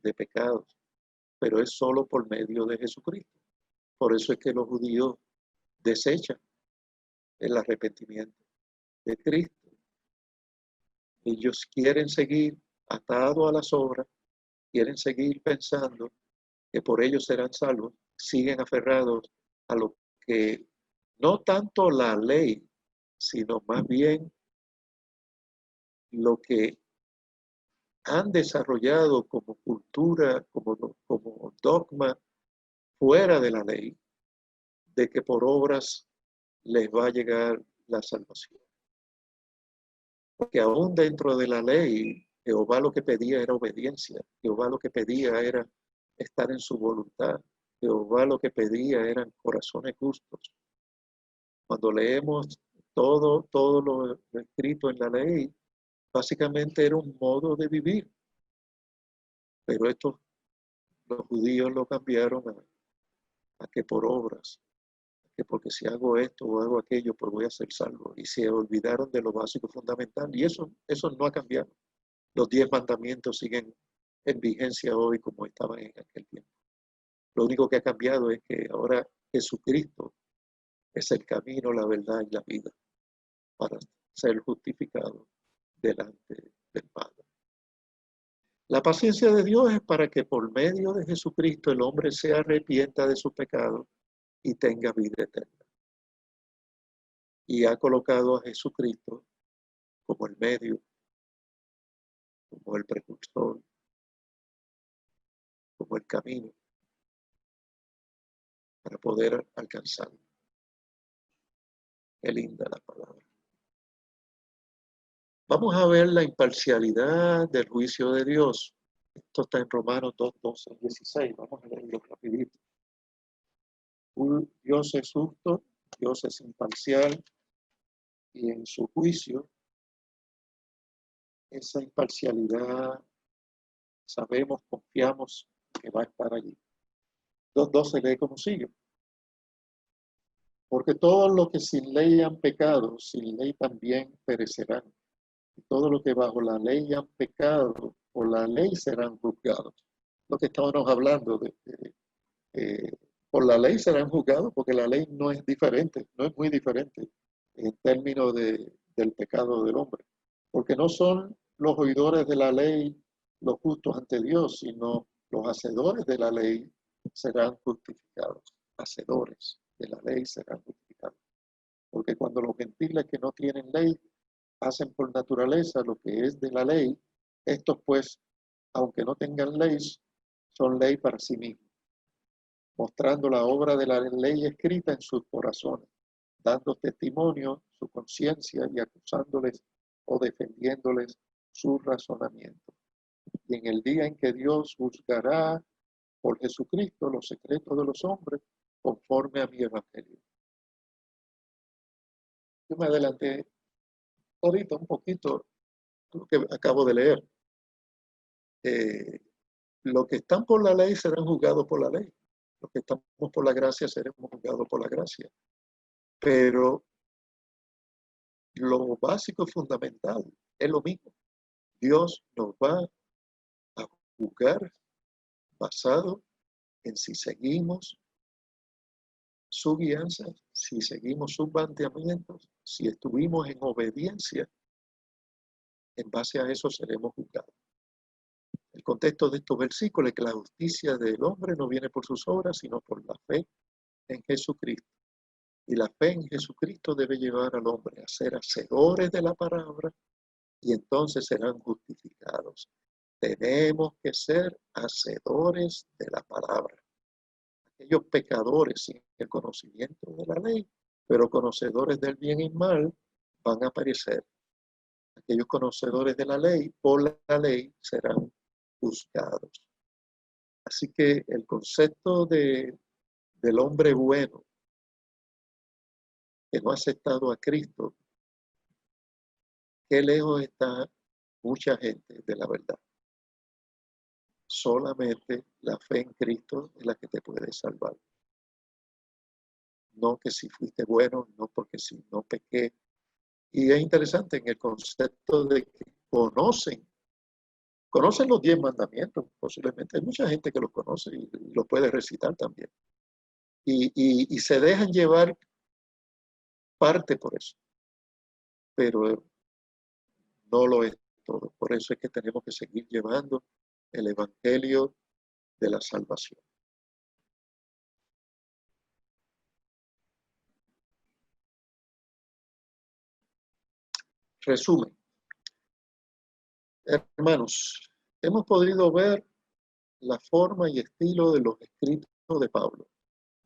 de pecados, pero es solo por medio de Jesucristo. Por eso es que los judíos desechan el arrepentimiento de Cristo. Ellos quieren seguir atados a las obras, quieren seguir pensando que por ellos serán salvos, siguen aferrados a lo que no tanto la ley, sino más bien lo que han desarrollado como cultura, como dogma fuera de la ley, de que por obras les va a llegar la salvación. Porque aún dentro de la ley, Jehová lo que pedía era obediencia. Jehová lo que pedía era estar en su voluntad. Jehová lo que pedía eran corazones justos. Cuando leemos todo lo escrito en la ley, básicamente era un modo de vivir. Pero los judíos lo cambiaron a que por obras, que porque si hago esto o hago aquello, pues voy a ser salvo. Y se olvidaron de lo básico fundamental. Y eso no ha cambiado. Los 10 mandamientos siguen en vigencia hoy como estaban en aquel tiempo. Lo único que ha cambiado es que ahora Jesucristo es el camino, la verdad y la vida para ser justificado delante del Padre. La paciencia de Dios es para que por medio de Jesucristo el hombre se arrepienta de su pecado y tenga vida eterna. Y ha colocado a Jesucristo como el medio, como el precursor, como el camino para poder alcanzarlo. Qué linda la palabra. Vamos a ver la imparcialidad del juicio de Dios. Esto está en Romanos 2, 12, 16. Vamos a leerlo rapidito. Dios es justo, Dios es imparcial y en su juicio, esa imparcialidad, sabemos, confiamos que va a estar allí. 2:12 lee como sigue. Porque todos los que sin ley han pecado, sin ley también perecerán. Y todos los que bajo la ley han pecado, por la ley serán juzgados. Lo que estábamos hablando por la ley serán juzgados, porque la ley no es diferente, no es muy diferente en términos del pecado del hombre. Porque no son los oidores de la ley los justos ante Dios, sino los hacedores de la ley serán justificados. Hacedores de la ley serán justificados. Porque cuando los gentiles que no tienen ley hacen por naturaleza lo que es de la ley, estos pues, aunque no tengan ley, son ley para sí mismos, mostrando la obra de la ley escrita en sus corazones, dando testimonio su conciencia y acusándoles o defendiéndoles su razonamiento. Y en el día en que Dios juzgará por Jesucristo los secretos de los hombres, conforme a mi evangelio. Yo me adelanté ahorita un poquito lo que acabo de leer. Los que están por la ley serán juzgados por la ley. Los que estamos por la gracia seremos juzgados por la gracia. Pero lo básico y fundamental es lo mismo. Dios nos va a juzgar basado en si seguimos su guianza, si seguimos sus mandamientos, si estuvimos en obediencia, en base a eso seremos juzgados. El contexto de estos versículos es que la justicia del hombre no viene por sus obras, sino por la fe en Jesucristo. Y la fe en Jesucristo debe llevar al hombre a ser hacedores de la palabra y entonces serán justificados. Tenemos que ser hacedores de la palabra. Aquellos pecadores sin el conocimiento de la ley, pero conocedores del bien y mal, van a aparecer. Aquellos conocedores de la ley, por la ley, serán juzgados. Así que el concepto del hombre bueno que no ha aceptado a Cristo, qué lejos está mucha gente de la verdad. Solamente la fe en Cristo es la que te puede salvar. No que si fuiste bueno, no porque si no pequé. Y es interesante en el concepto de que conocen los 10 mandamientos, posiblemente. Hay mucha gente que los conoce y los puede recitar también. Y se dejan llevar parte por eso. Pero no lo es todo. Por eso es que tenemos que seguir llevando el evangelio de la salvación. Resumen. Hermanos, hemos podido ver la forma y estilo de los escritos de Pablo,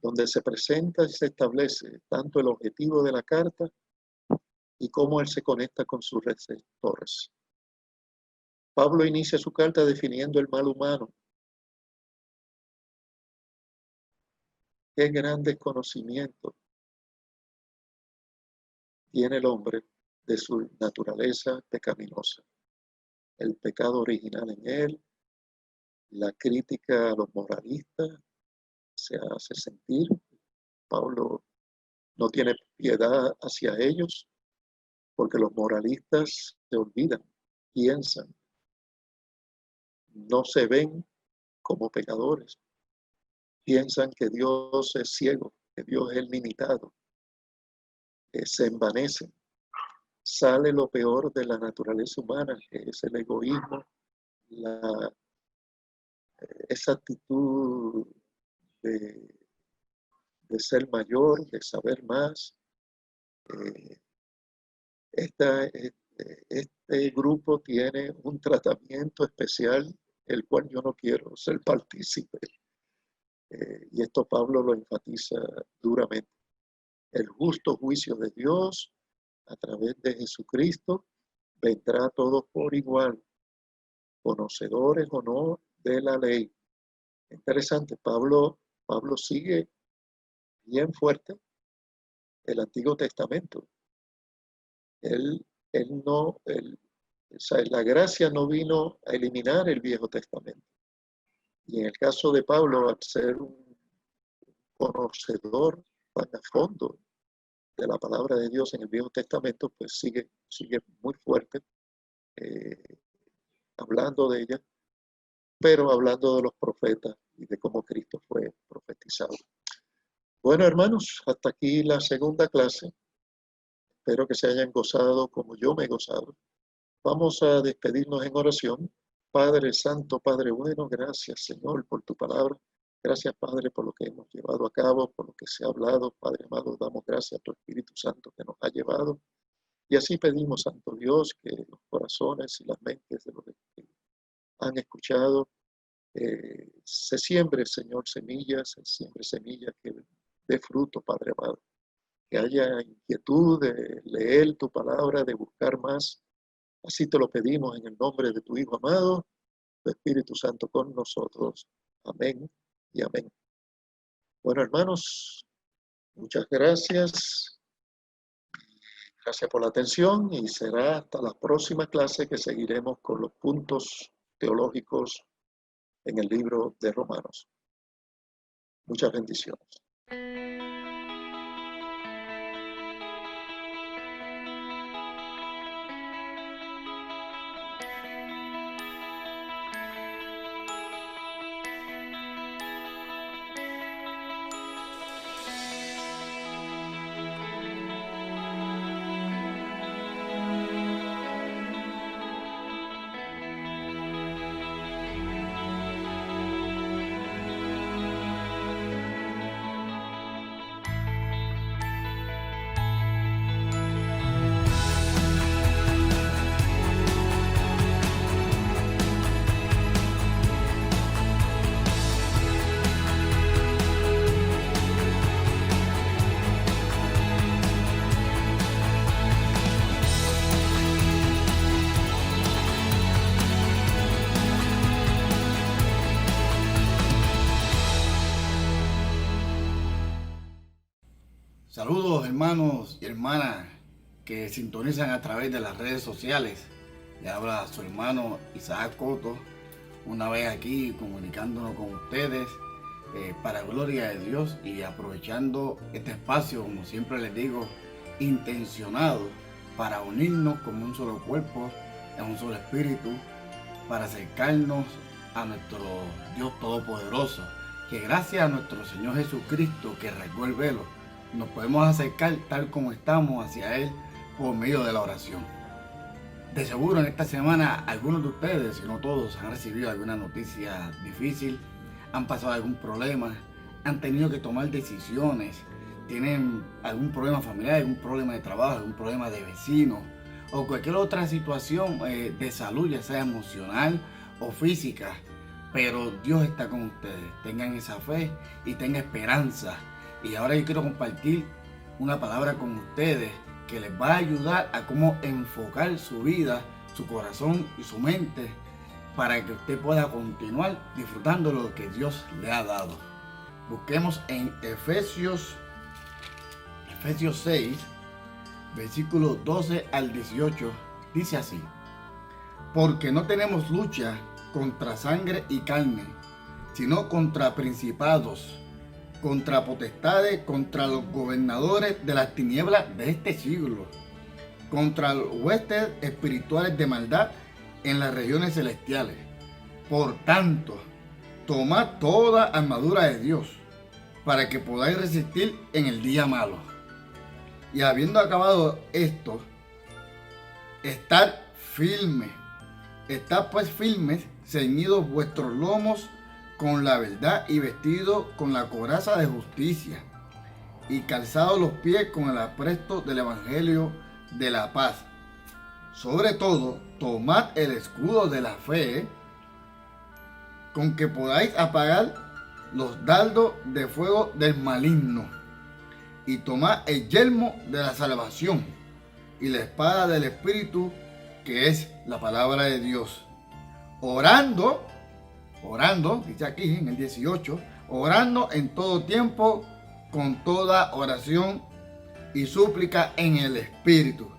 donde se presenta y se establece tanto el objetivo de la carta y cómo él se conecta con sus receptores. Pablo inicia su carta definiendo el mal humano. Qué grandes conocimientos tiene el hombre de su naturaleza pecaminosa. El pecado original en él, la crítica a los moralistas se hace sentir. Pablo no tiene piedad hacia ellos porque los moralistas se olvidan, piensan, no se ven como pecadores. Piensan que Dios es ciego, que Dios es limitado, se envanecen. Sale lo peor de la naturaleza humana, que es el egoísmo, esa actitud de ser mayor, de saber más. Este grupo tiene un tratamiento especial, el cual yo no quiero ser partícipe. Y esto Pablo lo enfatiza duramente. El justo juicio de Dios a través de Jesucristo vendrá a todos por igual, conocedores o no de la ley. Interesante, Pablo sigue bien fuerte el Antiguo Testamento. La gracia no vino a eliminar el Viejo Testamento. Y en el caso de Pablo, al ser un conocedor tan a fondo de la palabra de Dios en el Viejo Testamento, pues sigue muy fuerte hablando de ella, pero hablando de los profetas y de cómo Cristo fue profetizado. Bueno, hermanos, hasta aquí la segunda clase. Espero que se hayan gozado como yo me he gozado. Vamos a despedirnos en oración. Padre Santo, Padre bueno, gracias Señor por tu palabra. Gracias Padre por lo que hemos llevado a cabo, por lo que se ha hablado. Padre amado, damos gracias a tu Espíritu Santo que nos ha llevado. Y así pedimos, Santo Dios, que los corazones y las mentes de los que han escuchado se siembre, Señor, semillas, se siembre semillas que dé fruto, Padre amado. Que haya inquietud de leer tu palabra, de buscar más. Así te lo pedimos en el nombre de tu Hijo amado, tu Espíritu Santo con nosotros. Amén y amén. Bueno, hermanos, muchas gracias. Gracias por la atención y será hasta la próxima clase que seguiremos con los puntos teológicos en el libro de Romanos. Muchas bendiciones. Saludos hermanos y hermanas que sintonizan a través de las redes sociales. Le habla su hermano Isaac Coto, una vez aquí comunicándonos con ustedes para gloria de Dios y aprovechando este espacio, como siempre les digo, intencionado para unirnos como un solo cuerpo, en un solo espíritu, para acercarnos a nuestro Dios Todopoderoso, que gracias a nuestro Señor Jesucristo que rasgó el velo, nos podemos acercar tal como estamos hacia Él por medio de la oración. De seguro en esta semana algunos de ustedes, si no todos, han recibido alguna noticia difícil, han pasado algún problema, han tenido que tomar decisiones, tienen algún problema familiar, algún problema de trabajo, algún problema de vecino o cualquier otra situación de salud, ya sea emocional o física. Pero Dios está con ustedes. Tengan esa fe y tengan esperanza. Y ahora yo quiero compartir una palabra con ustedes que les va a ayudar a cómo enfocar su vida, su corazón y su mente para que usted pueda continuar disfrutando lo que Dios le ha dado. Busquemos en Efesios 6, versículos 12 al 18. Dice así: porque no tenemos lucha contra sangre y carne, sino contra principados, contra potestades, contra los gobernadores de las tinieblas de este siglo, contra los huestes espirituales de maldad en las regiones celestiales. Por tanto, tomad toda armadura de Dios, para que podáis resistir en el día malo. Y habiendo acabado esto, estad firmes. Estad pues firmes, ceñidos vuestros lomos con la verdad y vestidos con la coraza de justicia y calzados los pies con el apresto del evangelio de la paz. Sobre todo, tomad el escudo de la fe, con que podáis apagar los dardos de fuego del maligno, y tomad el yelmo de la salvación y la espada del Espíritu, que es la palabra de Dios. Orando, dice aquí en el 18, orando en todo tiempo, con toda oración y súplica en el Espíritu,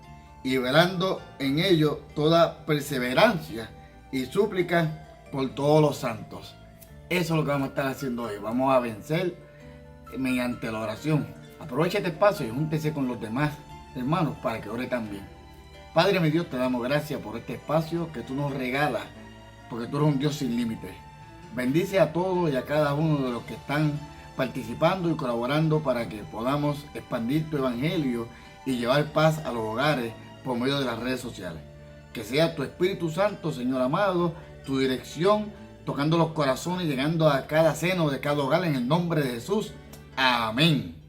y velando en ello toda perseverancia y súplica por todos los santos. Eso es lo que vamos a estar haciendo hoy. Vamos a vencer mediante la oración. Aprovecha este espacio y júntese con los demás hermanos para que ore también. Padre mi Dios, te damos gracias por este espacio que tú nos regalas, porque tú eres un Dios sin límites. Bendice a todos y a cada uno de los que están participando y colaborando para que podamos expandir tu evangelio y llevar paz a los hogares por medio de las redes sociales. Que sea tu Espíritu Santo, Señor amado, tu dirección, tocando los corazones, llegando a cada seno de cada hogar en el nombre de Jesús. Amén.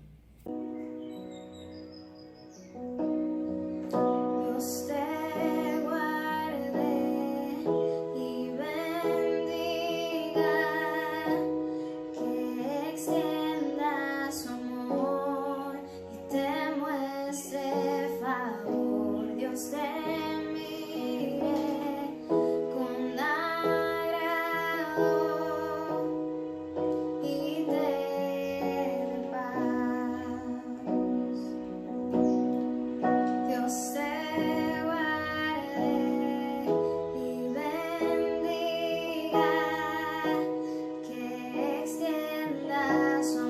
Que extienda su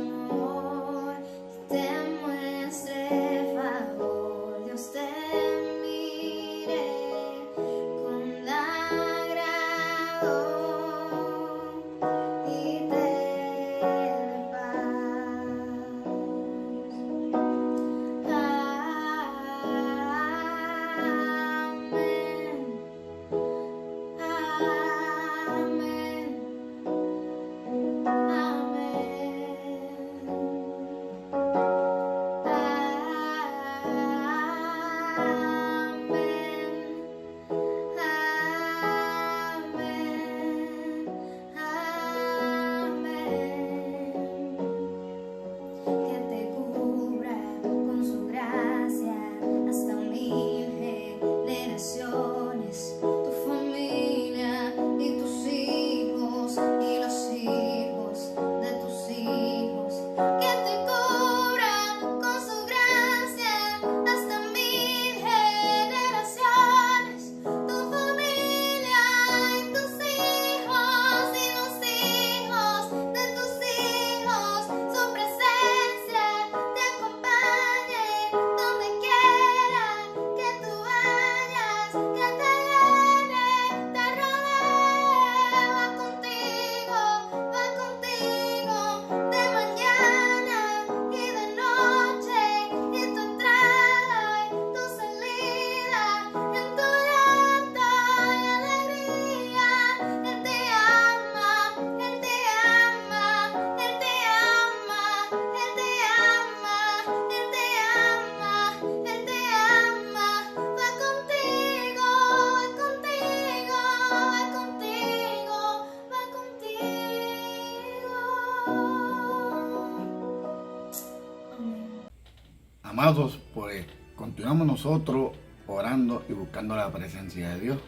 Amados, pues continuamos nosotros orando y buscando la presencia de Dios.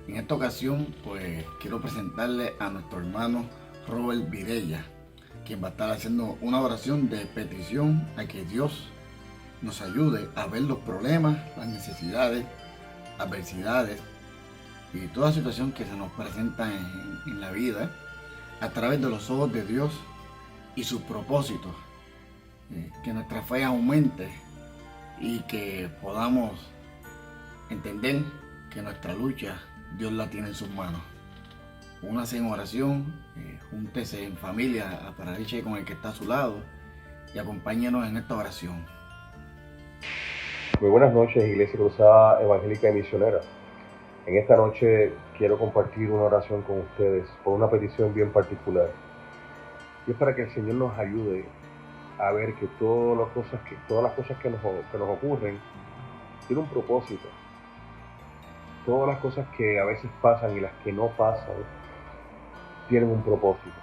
En esta ocasión, pues quiero presentarle a nuestro hermano Robert Virella, quien va a estar haciendo una oración de petición a que Dios nos ayude a ver los problemas, las necesidades, adversidades y toda situación que se nos presenta en la vida a través de los ojos de Dios y sus propósitos. Que nuestra fe aumente y que podamos entender que nuestra lucha Dios la tiene en sus manos. Únase en oración, júntese en familia a pararse con el que está a su lado y acompáñenos en esta oración. Muy buenas noches, Iglesia Cruzada Evangélica y Misionera. En esta noche quiero compartir una oración con ustedes por una petición bien particular. Y es para que el Señor nos ayude a ver que todas las cosas que nos ocurren tienen un propósito. Todas las cosas que a veces pasan y las que no pasan tienen un propósito.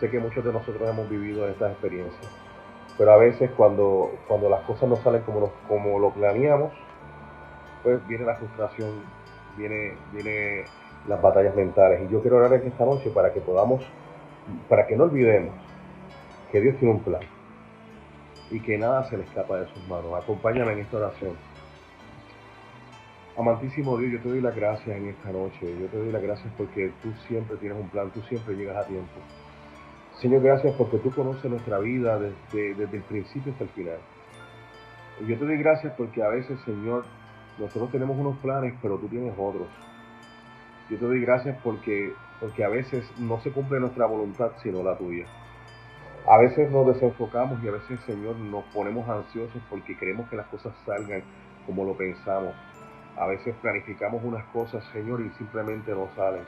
Sé que muchos de nosotros hemos vivido estas experiencias, pero a veces cuando las cosas no salen como lo planeamos, pues viene la frustración, viene las batallas mentales. Y yo quiero orar en esta noche para que no olvidemos que Dios tiene un plan y que nada se le escapa de sus manos. Acompáñame en esta oración. Amantísimo Dios, yo te doy las gracias en esta noche. Yo te doy las gracias porque tú siempre tienes un plan, tú siempre llegas a tiempo. Señor, gracias porque tú conoces nuestra vida desde el principio hasta el final. Y yo te doy gracias porque a veces, Señor, nosotros tenemos unos planes, pero tú tienes otros. Yo te doy gracias porque a veces no se cumple nuestra voluntad, sino la tuya. A veces nos desenfocamos y a veces, Señor, nos ponemos ansiosos porque queremos que las cosas salgan como lo pensamos. A veces planificamos unas cosas, Señor, y simplemente no salen.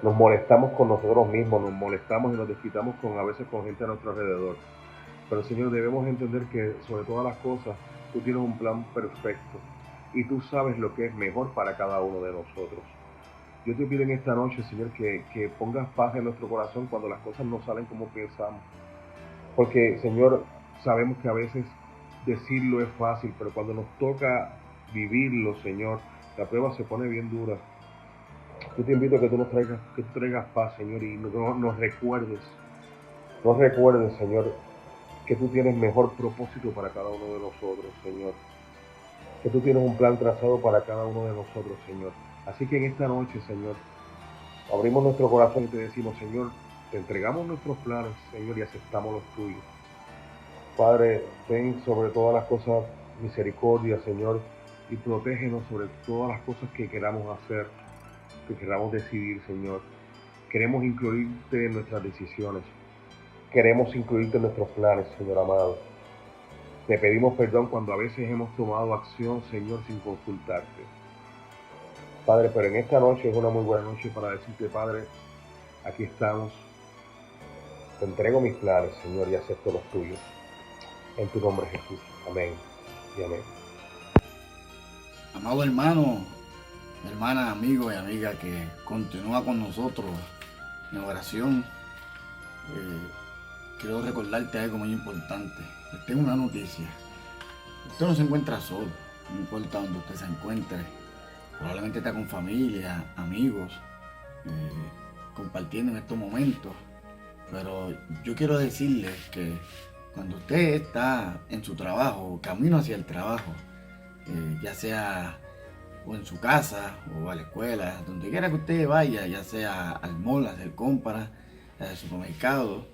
Nos molestamos con nosotros mismos, nos molestamos y nos desquitamos a veces con gente a nuestro alrededor. Pero, Señor, debemos entender que sobre todas las cosas, tú tienes un plan perfecto y tú sabes lo que es mejor para cada uno de nosotros. Yo te pido en esta noche, Señor, que pongas paz en nuestro corazón cuando las cosas no salen como pensamos. Porque, Señor, sabemos que a veces decirlo es fácil, pero cuando nos toca vivirlo, Señor, la prueba se pone bien dura. Yo te invito a que tú traigas paz, Señor, y nos recuerdes. Nos recuerdes, Señor, que tú tienes mejor propósito para cada uno de nosotros, Señor. Que tú tienes un plan trazado para cada uno de nosotros, Señor. Así que en esta noche, Señor, abrimos nuestro corazón y te decimos, Señor, te entregamos nuestros planes, Señor, y aceptamos los tuyos. Padre, ten sobre todas las cosas misericordia, Señor, y protégenos sobre todas las cosas que queramos hacer, que queramos decidir, Señor. Queremos incluirte en nuestras decisiones. Queremos incluirte en nuestros planes, Señor amado. Te pedimos perdón cuando a veces hemos tomado acción, Señor, sin consultarte. Padre, pero en esta noche es una muy buena noche para decirte, Padre, aquí estamos. Te entrego mis planes, Señor, y acepto los tuyos. En tu nombre, Jesús. Amén y amén. Amado hermano, hermana, amigo y amiga que continúa con nosotros en oración, quiero recordarte algo muy importante. Les tengo una noticia. Usted no se encuentra solo, no importa donde usted se encuentre. Probablemente está con familia, amigos, compartiendo en estos momentos. Pero yo quiero decirles que cuando usted está en su trabajo, camino hacia el trabajo, ya sea o en su casa o a la escuela, donde quiera que usted vaya, ya sea al mall, a hacer compras, al supermercado,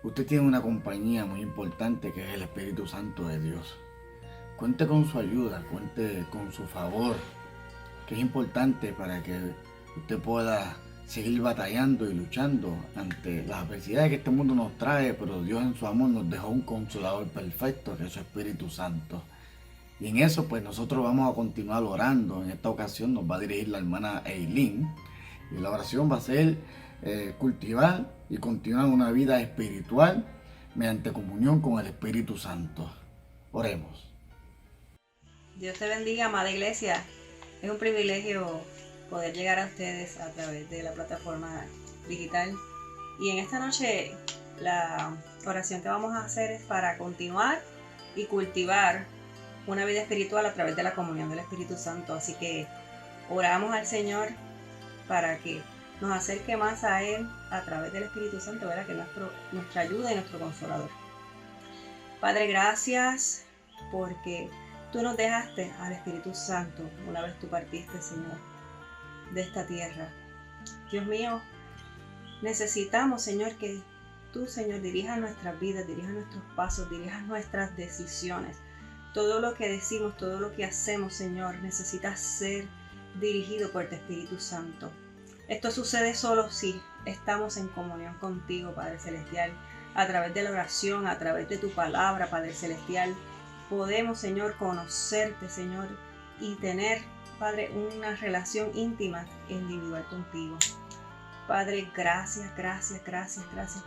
usted tiene una compañía muy importante que es el Espíritu Santo de Dios. Cuente con su ayuda, cuente con su favor, que es importante para que usted pueda seguir batallando y luchando ante las adversidades que este mundo nos trae, pero Dios en su amor nos dejó un consolador perfecto, que es su Espíritu Santo. Y en eso pues nosotros vamos a continuar orando. En esta ocasión nos va a dirigir la hermana Eileen y la oración va a ser cultivar y continuar una vida espiritual mediante comunión con el Espíritu Santo. Oremos. Dios te bendiga, amada iglesia. Es un privilegio poder llegar a ustedes a través de la plataforma digital. Y en esta noche la oración que vamos a hacer es para continuar y cultivar una vida espiritual a través de la comunión del Espíritu Santo. Así que oramos al Señor para que nos acerque más a Él a través del Espíritu Santo, ¿verdad? Que nuestra ayuda y nuestro consolador. Padre, gracias porque tú nos dejaste al Espíritu Santo una vez tú partiste, Señor, de esta tierra. Dios mío, necesitamos, Señor, que tú, Señor, dirijas nuestras vidas, dirijas nuestros pasos, dirijas nuestras decisiones. Todo lo que decimos, todo lo que hacemos, Señor, necesita ser dirigido por tu Espíritu Santo. Esto sucede solo si estamos en comunión contigo, Padre Celestial, a través de la oración, a través de tu palabra, Padre Celestial. Podemos, Señor, conocerte, Señor, y tener, Padre, una relación íntima e individual contigo. Padre, gracias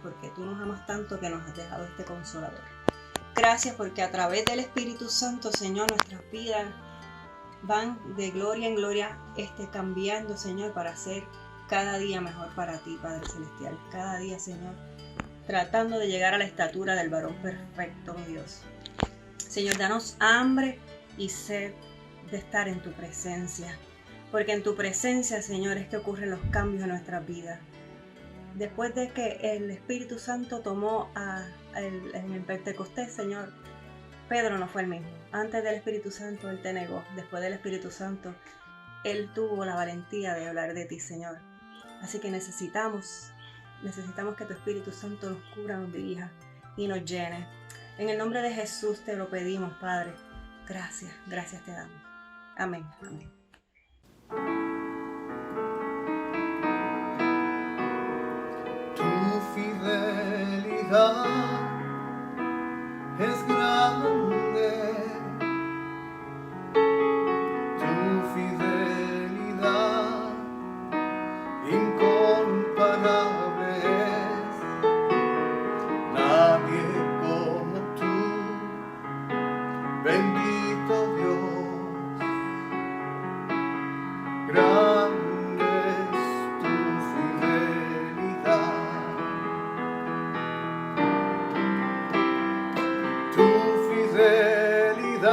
porque tú nos amas tanto que nos has dejado este consolador. Gracias porque a través del Espíritu Santo, Señor, nuestras vidas van de gloria en gloria cambiando, Señor, para ser cada día mejor para ti, Padre Celestial. Cada día, Señor, tratando de llegar a la estatura del varón perfecto, mi Dios. Señor, danos hambre y sed de estar en tu presencia, porque en tu presencia, Señor, es que ocurren los cambios en nuestras vidas. Después de que el Espíritu Santo tomó en el Pentecostés, Señor, Pedro no fue el mismo. Antes del Espíritu Santo, él te negó. Después del Espíritu Santo, él tuvo la valentía de hablar de ti, Señor. Así que necesitamos que tu Espíritu Santo nos cubra, nos dirija y nos llene. En el nombre de Jesús te lo pedimos, Padre. Gracias te damos. Amén. Tu fidelidad es grande, tu fidelidad incomparable es, nadie como tú, bendito Dios, grande es tu fidelidad. Tu fidelidad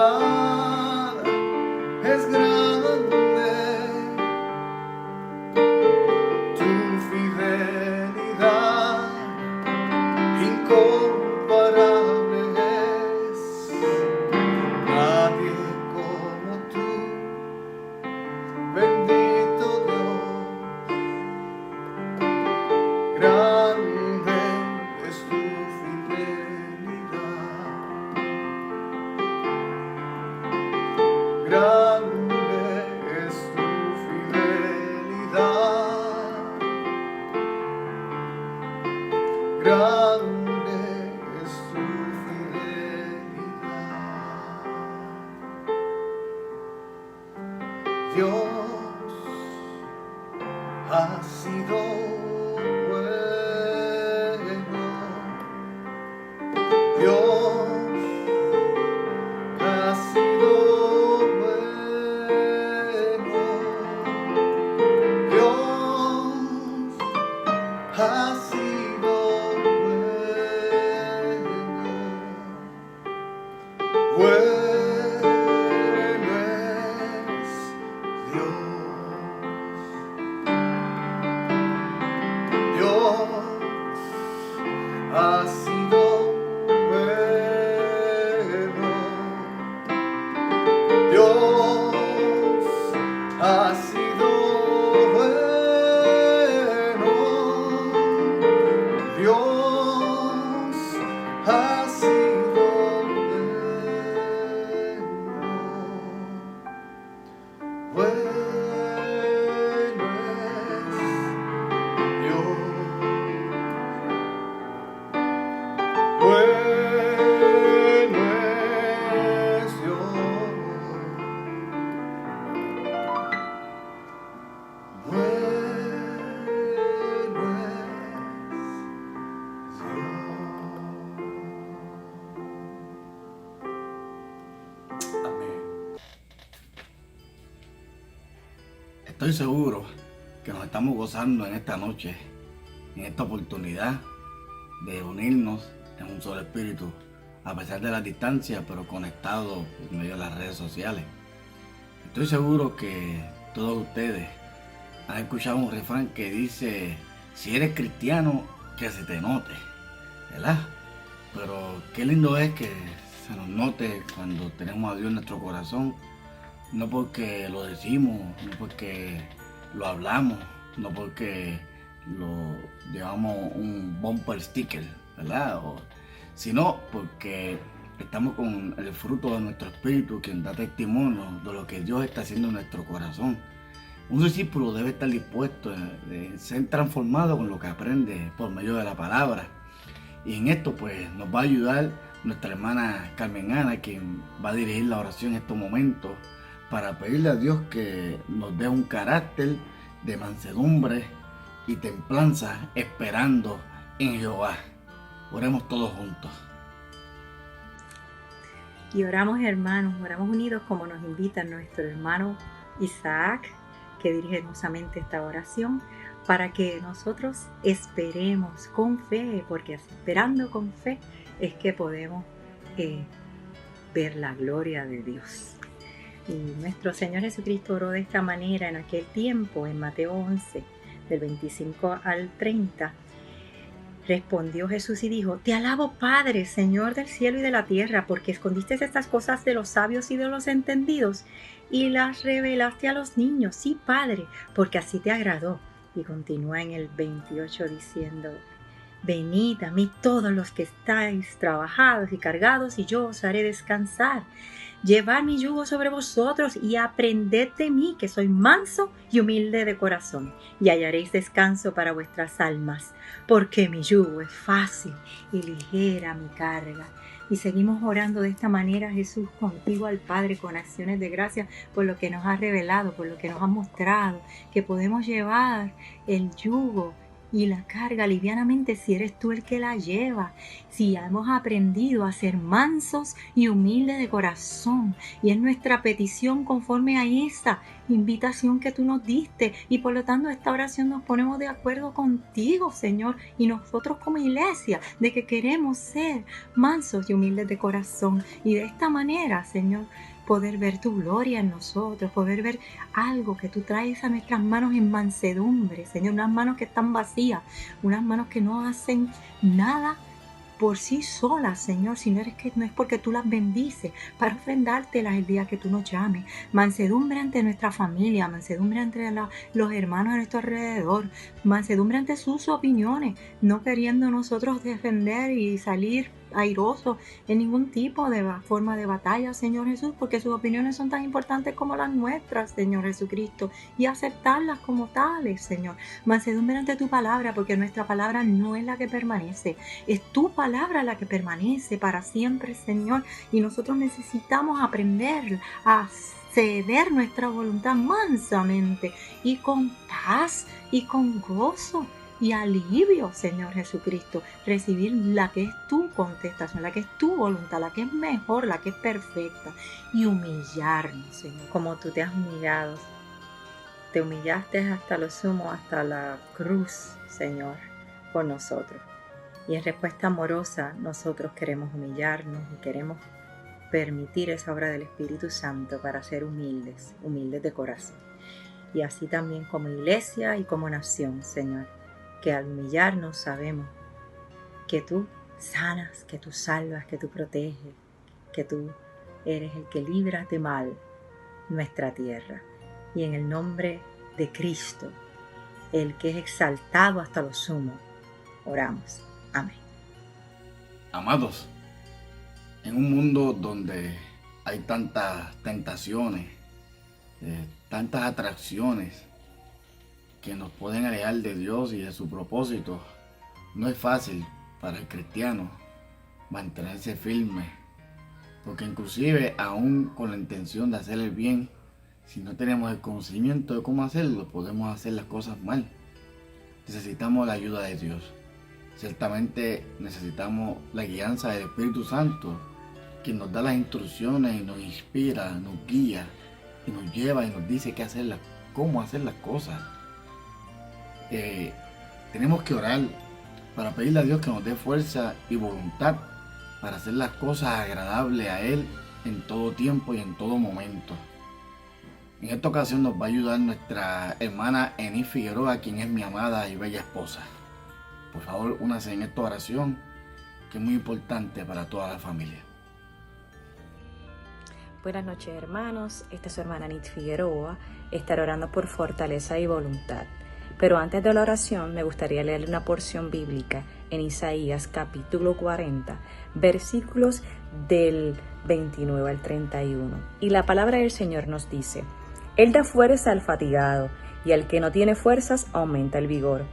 es grande, tu fidelidad incomparable es, nadie como tú, bendito Dios, grande es tu fidelidad. Grande es tu fidelidad, grande es tu fidelidad. Dios ha sido bueno, Dios ha sido bueno, Dios ha sido bueno, bueno es Dios, Dios ha sido bueno, Dios ha sido bueno, Dios ha sido bueno, bueno es Dios, bueno es Dios. Amén. Estoy seguro que nos estamos gozando en esta noche, en esta oportunidad de unirnos en un solo espíritu a pesar de la distancia, pero conectados por medio de las redes sociales. Estoy seguro que todos ustedes han escuchado un refrán que dice: si eres cristiano, que se te note, ¿verdad? Pero qué lindo es que se nos note cuando tenemos a Dios en nuestro corazón, no porque lo decimos, no porque lo hablamos, no porque lo llevamos un bumper sticker, ¿verdad? Sino porque estamos con el fruto de nuestro espíritu, quien da testimonio de lo que Dios está haciendo en nuestro corazón. Un discípulo debe estar dispuesto a ser transformado con lo que aprende por medio de la palabra. Y en esto pues nos va a ayudar nuestra hermana Carmen Ana, quien va a dirigir la oración en estos momentos, para pedirle a Dios que nos dé un carácter de mansedumbre y templanza, esperando en Jehová. Oremos todos juntos. Y oramos, hermanos, oramos unidos como nos invita nuestro hermano Isaac, que dirige hermosamente esta oración, para que nosotros esperemos con fe, porque esperando con fe es que podemos ver la gloria de Dios. Y nuestro Señor Jesucristo oró de esta manera en aquel tiempo, en Mateo 11, del 25 al 30. Respondió Jesús y dijo: Te alabo, Padre, Señor del cielo y de la tierra, porque escondiste estas cosas de los sabios y de los entendidos y las revelaste a los niños. Sí, Padre, porque así te agradó. Y continúa en el 28 diciendo: Venid a mí todos los que estáis trabajados y cargados, y yo os haré descansar. Llevad mi yugo sobre vosotros y aprended de mí, que soy manso y humilde de corazón, y hallaréis descanso para vuestras almas, porque mi yugo es fácil y ligera mi carga. Y seguimos orando de esta manera, Jesús, contigo al Padre, con acciones de gracia por lo que nos ha revelado, por lo que nos ha mostrado, que podemos llevar el yugo y la carga livianamente si eres tú el que la lleva, si hemos aprendido a ser mansos y humildes de corazón. Y es nuestra petición conforme a esa invitación que tú nos diste, y por lo tanto esta oración nos ponemos de acuerdo contigo, Señor, y nosotros como iglesia, de que queremos ser mansos y humildes de corazón, y de esta manera, Señor, poder ver tu gloria en nosotros, poder ver algo que tú traes a nuestras manos en mansedumbre, Señor, unas manos que están vacías, unas manos que no hacen nada por sí solas, Señor, si no es porque tú las bendices, para ofrendártelas el día que tú nos llames. Mansedumbre ante nuestra familia, mansedumbre ante los hermanos a nuestro alrededor, mansedumbre ante sus opiniones, no queriendo nosotros defender y salir airosos en ningún tipo de forma de batalla, Señor Jesús, porque sus opiniones son tan importantes como las nuestras, Señor Jesucristo, y aceptarlas como tales, Señor. Mansedumbre ante tu palabra, porque nuestra palabra no es la que permanece, es tu palabra la que permanece para siempre, Señor, y nosotros necesitamos aprender a ceder nuestra voluntad mansamente y con paz y con gozo y alivio, Señor Jesucristo, recibir la que es tu contestación, la que es tu voluntad, la que es mejor, la que es perfecta, y humillarnos, Señor, como tú te has humillado. Te humillaste hasta lo sumo, hasta la cruz, Señor, por nosotros. Y en respuesta amorosa, nosotros queremos humillarnos y queremos permitir esa obra del Espíritu Santo para ser humildes, humildes de corazón. Y así también como iglesia y como nación, Señor, que al humillarnos sabemos que tú sanas, que tú salvas, que tú proteges, que tú eres el que libra de mal nuestra tierra. Y en el nombre de Cristo, el que es exaltado hasta lo sumo, oramos. Amén. Amados, en un mundo donde hay tantas tentaciones, tantas atracciones que nos pueden alejar de Dios y de su propósito, no es fácil para el cristiano mantenerse firme, porque inclusive aún con la intención de hacer el bien, si no tenemos el conocimiento de cómo hacerlo, podemos hacer las cosas mal. Necesitamos la ayuda de Dios. Ciertamente necesitamos la guianza del Espíritu Santo, quien nos da las instrucciones y nos inspira, nos guía y nos lleva y nos dice qué hacer, cómo hacer las cosas. Tenemos que orar para pedirle a Dios que nos dé fuerza y voluntad para hacer las cosas agradables a Él en todo tiempo y en todo momento. En esta ocasión nos va a ayudar nuestra hermana Eni Figueroa, quien es mi amada y bella esposa. Por favor, únase en esta oración, que es muy importante para toda la familia. Buenas noches, hermanos. Esta es su hermana Nit Figueroa. Estaré orando por fortaleza y voluntad. Pero antes de la oración, me gustaría leer una porción bíblica en Isaías capítulo 40, versículos del 29 al 31. Y la palabra del Señor nos dice: Él da fuerza al fatigado, y al que no tiene fuerzas aumenta el vigor.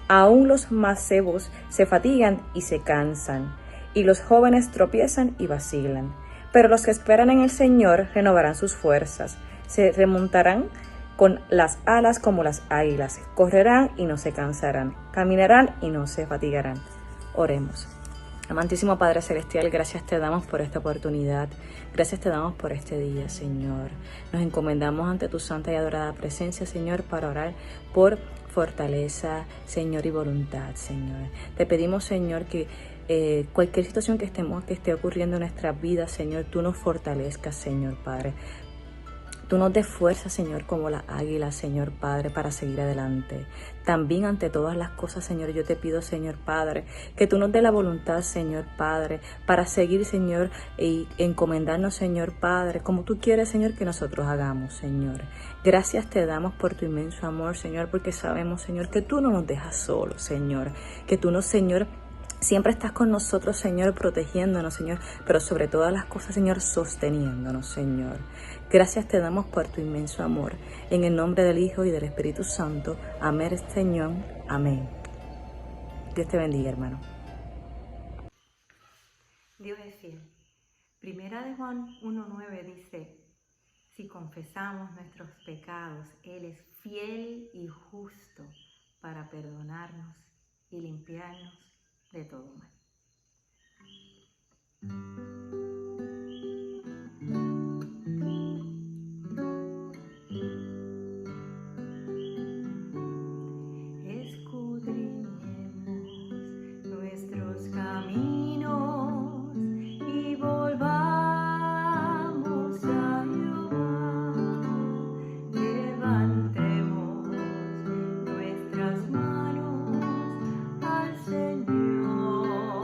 Aún los mancebos se fatigan y se cansan, y los jóvenes tropiezan y vacilan. Pero los que esperan en el Señor renovarán sus fuerzas, se remontarán con las alas como las águilas, correrán y no se cansarán, caminarán y no se fatigarán. Oremos. Amantísimo Padre Celestial, gracias te damos por esta oportunidad, gracias te damos por este día, Señor. Nos encomendamos ante tu santa y adorada presencia, Señor, para orar por fortaleza, Señor, y voluntad, Señor. Te pedimos, Señor, que cualquier situación que esté ocurriendo en nuestras vidas, Señor, tú nos fortalezcas, Señor Padre. Tú nos des fuerza, Señor, como la águila, Señor Padre, para seguir adelante. También ante todas las cosas, Señor, yo te pido, Señor Padre, que tú nos des la voluntad, Señor Padre, para seguir, Señor, y encomendarnos, Señor Padre, como tú quieres, Señor, que nosotros hagamos, Señor. Gracias te damos por tu inmenso amor, Señor, porque sabemos, Señor, que tú no nos dejas solos, Señor. Que tú nos, Señor, siempre estás con nosotros, Señor, protegiéndonos, Señor, pero sobre todas las cosas, Señor, sosteniéndonos, Señor. Gracias te damos por tu inmenso amor. En el nombre del Hijo y del Espíritu Santo. Amén, Señor. Amén. Dios te bendiga, hermano. Dios es fiel. Primera de Juan 1:9 dice: si confesamos nuestros pecados, Él es fiel y justo para perdonarnos y limpiarnos de todo mal. Escudriñemos nuestros caminos y volvamos a Jehová. Levantemos nuestras manos al Señor.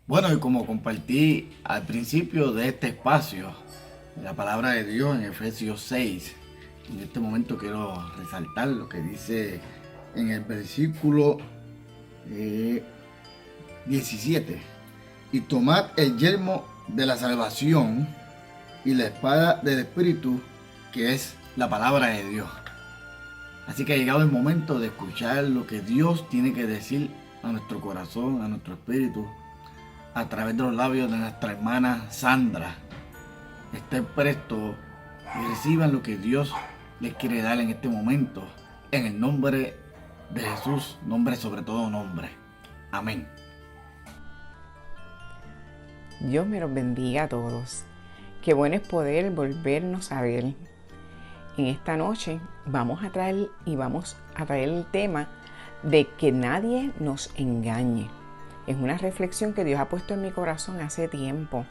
Bueno, y como compartí al principio de este espacio, la palabra de Dios en Efesios 6, en este momento quiero resaltar lo que dice en el versículo 17. Y tomad el yelmo de la salvación y la espada del Espíritu, que es la palabra de Dios. Así que ha llegado el momento de escuchar lo que Dios tiene que decir a nuestro corazón, a nuestro espíritu, a través de los labios de nuestra hermana Sandra. Estén prestos y reciban lo que Dios les quiere dar en este momento, en el nombre de Jesús, nombre sobre todo nombre. Amén. Dios me los bendiga a todos. Qué bueno es poder volvernos a ver. En esta noche vamos a traer el tema de que nadie nos engañe. Es una reflexión que Dios ha puesto en mi corazón hace tiempo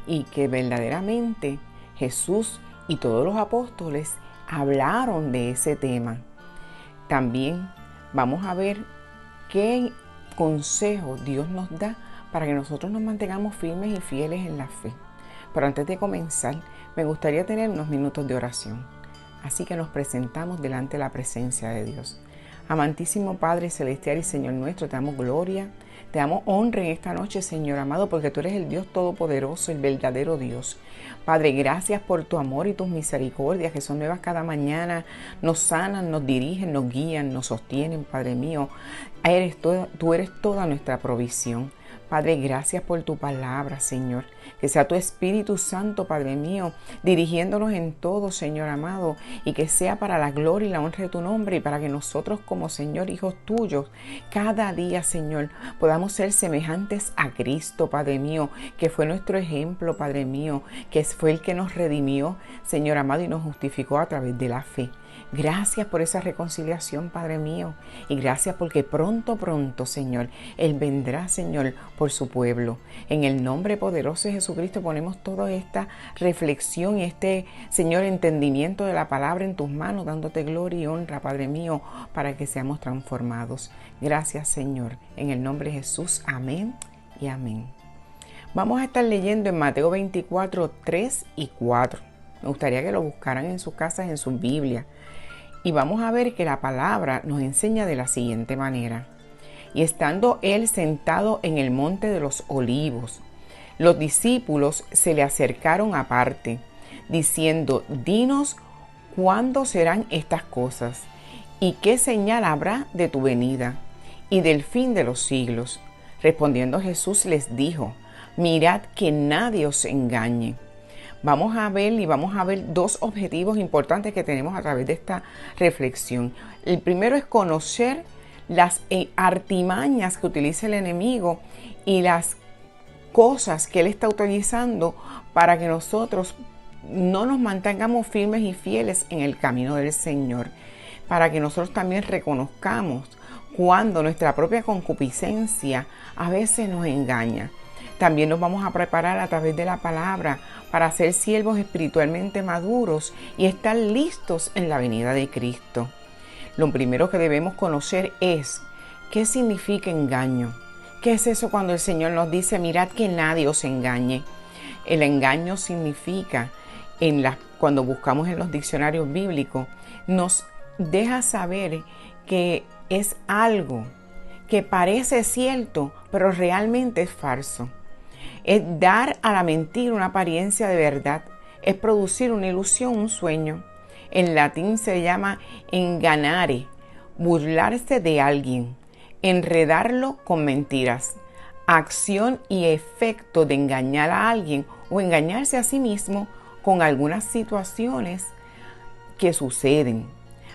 y que verdaderamente Jesús y todos los apóstoles hablaron de ese tema. También vamos a ver qué consejo Dios nos da para que nosotros nos mantengamos firmes y fieles en la fe. Pero antes de comenzar, me gustaría tener unos minutos de oración. Así que nos presentamos delante de la presencia de Dios. Amantísimo Padre Celestial y Señor nuestro, te damos gloria, te damos honra en esta noche, Señor amado, porque tú eres el Dios Todopoderoso, el verdadero Dios. Padre, gracias por tu amor y tus misericordias que son nuevas cada mañana, nos sanan, nos dirigen, nos guían, nos sostienen, Padre mío. Tú eres toda nuestra provisión. Padre, gracias por tu palabra, Señor. Que sea tu Espíritu Santo, Padre mío, dirigiéndonos en todo, Señor amado, y que sea para la gloria y la honra de tu nombre y para que nosotros como, Señor, hijos tuyos, cada día, Señor, podamos ser semejantes a Cristo, Padre mío, que fue nuestro ejemplo, Padre mío, que fue el que nos redimió, Señor amado, y nos justificó a través de la fe. Gracias por esa reconciliación, Padre mío, y gracias porque pronto, Señor, Él vendrá, Señor, por su pueblo. En el nombre poderoso de Jesucristo ponemos toda esta reflexión y Señor, entendimiento de la palabra en tus manos, dándote gloria y honra, Padre mío, para que seamos transformados. Gracias, Señor, en el nombre de Jesús. Amén y amén. Vamos a estar leyendo en Mateo 24, 3 y 4. Me gustaría que lo buscaran en sus casas, en sus Biblias. Y vamos a ver que la palabra nos enseña de la siguiente manera. Y estando él sentado en el monte de los olivos, los discípulos se le acercaron aparte, diciendo: dinos cuándo serán estas cosas, y qué señal habrá de tu venida y del fin de los siglos. Respondiendo Jesús les dijo: mirad que nadie os engañe. Vamos a ver dos objetivos importantes que tenemos a través de esta reflexión. El primero es conocer las artimañas que utiliza el enemigo y las cosas que él está utilizando para que nosotros no nos mantengamos firmes y fieles en el camino del Señor. Para que nosotros también reconozcamos cuando nuestra propia concupiscencia a veces nos engaña. También nos vamos a preparar a través de la palabra para ser siervos espiritualmente maduros y estar listos en la venida de Cristo. Lo primero que debemos conocer es qué significa engaño. ¿Qué es eso cuando el Señor nos dice: mirad que nadie os engañe? El engaño significa, cuando buscamos en los diccionarios bíblicos, nos deja saber que es algo que parece cierto, pero realmente es falso. Es dar a la mentira una apariencia de verdad. Es producir una ilusión, un sueño. En latín se llama enganare, burlarse de alguien, enredarlo con mentiras. Acción y efecto de engañar a alguien o engañarse a sí mismo con algunas situaciones que suceden.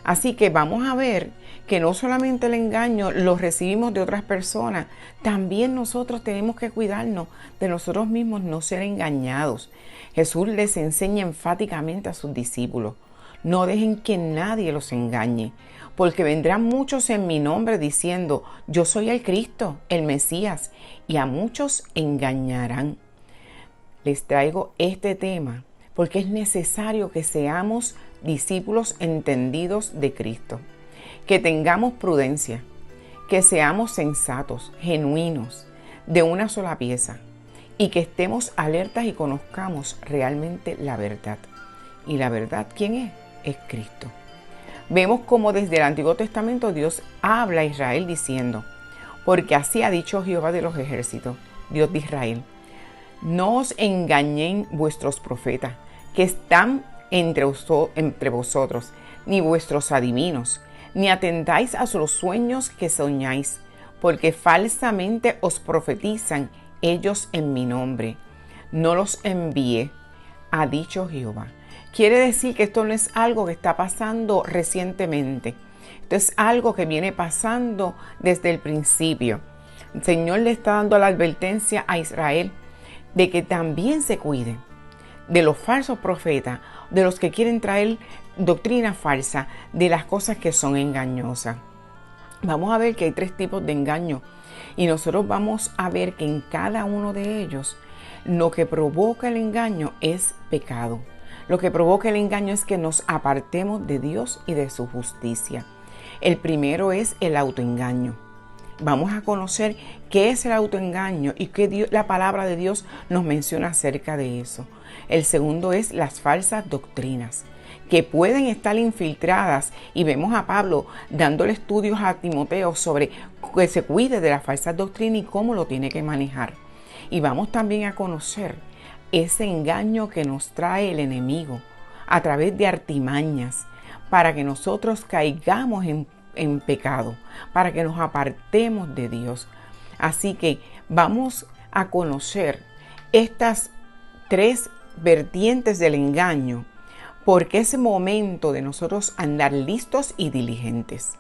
Así que vamos a ver que no solamente el engaño lo recibimos de otras personas, también nosotros tenemos que cuidarnos de nosotros mismos, no ser engañados. Jesús les enseña enfáticamente a sus discípulos: no dejen que nadie los engañe, porque vendrán muchos en mi nombre diciendo: yo soy el Cristo, el Mesías, y a muchos engañarán. Les traigo este tema porque es necesario que seamos discípulos entendidos de Cristo, que tengamos prudencia, que seamos sensatos, genuinos, de una sola pieza y que estemos alertas y conozcamos realmente la verdad. Y la verdad, ¿quién es? Es Cristo. Vemos como desde el Antiguo Testamento Dios habla a Israel diciendo: porque así ha dicho Jehová de los ejércitos, Dios de Israel, no os engañen vuestros profetas que están entre vosotros, ni vuestros adivinos, ni atendáis a los sueños que soñáis, porque falsamente os profetizan ellos en mi nombre. No los envié, ha dicho Jehová. Quiere decir que esto no es algo que está pasando recientemente. Esto es algo que viene pasando desde el principio. El Señor le está dando la advertencia a Israel de que también se cuide de los falsos profetas, de los que quieren traer doctrina falsa, de las cosas que son engañosas. Vamos a ver que hay 3 tipos de engaño y nosotros vamos a ver que en cada uno de ellos lo que provoca el engaño es pecado. Lo que provoca el engaño es que nos apartemos de Dios y de su justicia. El primero es el autoengaño. Vamos a conocer qué es el autoengaño y qué la palabra de Dios nos menciona acerca de eso. El segundo es las falsas doctrinas, que pueden estar infiltradas, y vemos a Pablo dándole estudios a Timoteo sobre que se cuide de las falsas doctrinas y cómo lo tiene que manejar. Y vamos también a conocer ese engaño que nos trae el enemigo a través de artimañas para que nosotros caigamos en pecado, para que nos apartemos de Dios. Así que vamos a conocer estas 3 vertientes del engaño, porque es momento de nosotros andar listos y diligentes.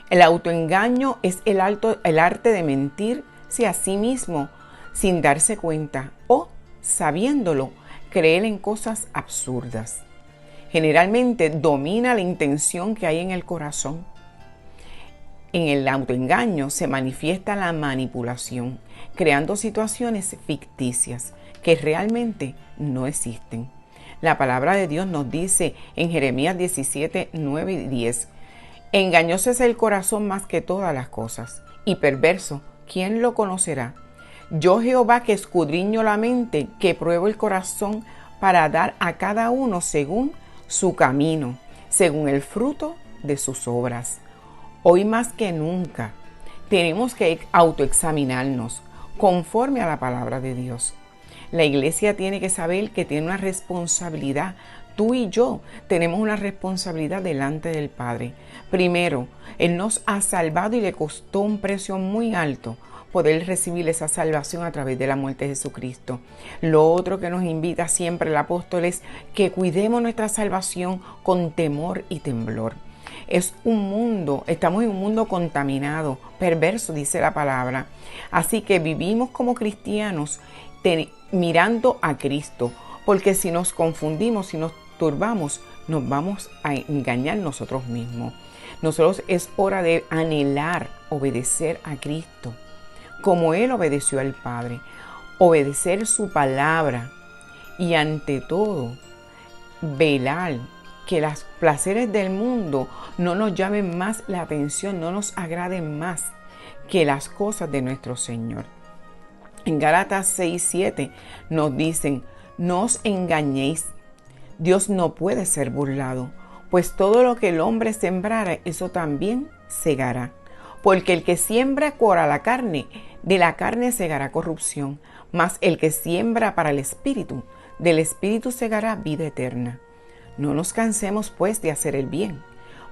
El autoengaño es el arte de mentirse a sí mismo sin darse cuenta o, sabiéndolo, creer en cosas absurdas. Generalmente domina la intención que hay en el corazón. En el autoengaño se manifiesta la manipulación, creando situaciones ficticias que realmente no existen. La palabra de Dios nos dice en Jeremías 17, 9 y 10, engañoso es el corazón más que todas las cosas, y perverso, ¿quién lo conocerá? Yo Jehová, que escudriño la mente, que pruebo el corazón para dar a cada uno según su camino, según el fruto de sus obras. Hoy más que nunca tenemos que autoexaminarnos conforme a la palabra de Dios. La iglesia tiene que saber que tiene una responsabilidad. Tú y yo tenemos una responsabilidad delante del Padre. Primero, Él nos ha salvado y le costó un precio muy alto poder recibir esa salvación a través de la muerte de Jesucristo. Lo otro que nos invita siempre el apóstol es que cuidemos nuestra salvación con temor y temblor. Estamos en un mundo contaminado, perverso, dice la palabra. Así que vivimos como cristianos mirando a Cristo, porque si nos confundimos, si nos turbamos, nos vamos a engañar nosotros mismos. Nosotros es hora de anhelar obedecer a Cristo, como Él obedeció al Padre, obedecer su palabra y ante todo, velar que los placeres del mundo no nos llamen más la atención, no nos agraden más que las cosas de nuestro Señor. En Gálatas 6:7 nos dicen, no os engañéis, Dios no puede ser burlado, pues todo lo que el hombre sembrara, eso también segará. Porque el que siembra para la carne, de la carne segará corrupción, mas el que siembra para el Espíritu, del Espíritu segará vida eterna. No nos cansemos pues de hacer el bien,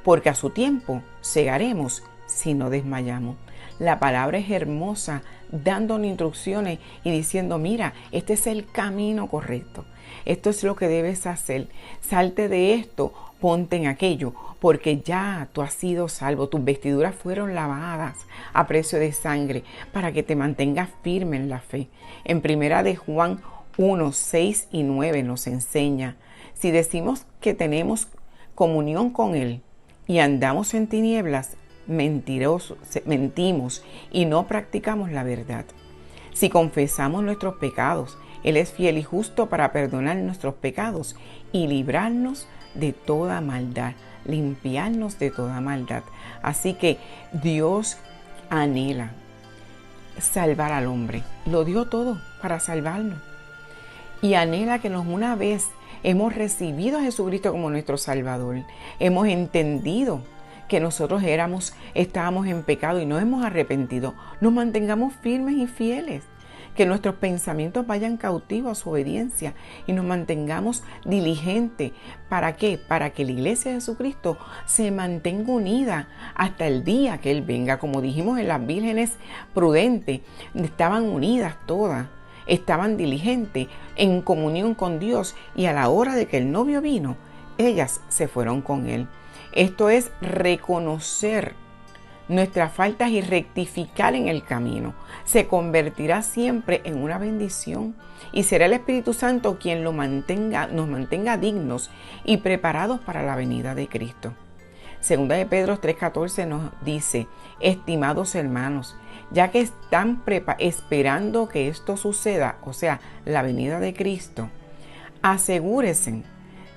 porque a su tiempo segaremos si no desmayamos. La palabra es hermosa, dándonos instrucciones y diciendo, mira, este es el camino correcto. Esto es lo que debes hacer. Salte de esto, ponte en aquello, porque ya tú has sido salvo. Tus vestiduras fueron lavadas a precio de sangre para que te mantengas firme en la fe. En primera de Juan 1, 6 y 9 nos enseña, si decimos que tenemos comunión con Él y andamos en tinieblas, mentimos y no practicamos la verdad. Si confesamos nuestros pecados, Él es fiel y justo para perdonar nuestros pecados y librarnos de toda maldad, limpiarnos de toda maldad. Así que Dios anhela salvar al hombre. Lo dio todo para salvarnos. Y anhela que una vez hemos recibido a Jesucristo como nuestro Salvador, hemos entendido que nosotros estábamos en pecado y nos hemos arrepentido, nos mantengamos firmes y fieles, que nuestros pensamientos vayan cautivos a su obediencia y nos mantengamos diligentes. ¿Para qué? Para que la iglesia de Jesucristo se mantenga unida hasta el día que Él venga. Como dijimos en las vírgenes prudentes, estaban unidas todas, estaban diligentes en comunión con Dios, y a la hora de que el novio vino, ellas se fueron con Él. Esto es reconocer nuestras faltas y rectificar en el camino. Se convertirá siempre en una bendición y será el Espíritu Santo quien nos mantenga dignos y preparados para la venida de Cristo. Segunda de Pedro 3:14 nos dice: estimados hermanos, ya que están esperando que esto suceda, o sea, la venida de Cristo, asegúrense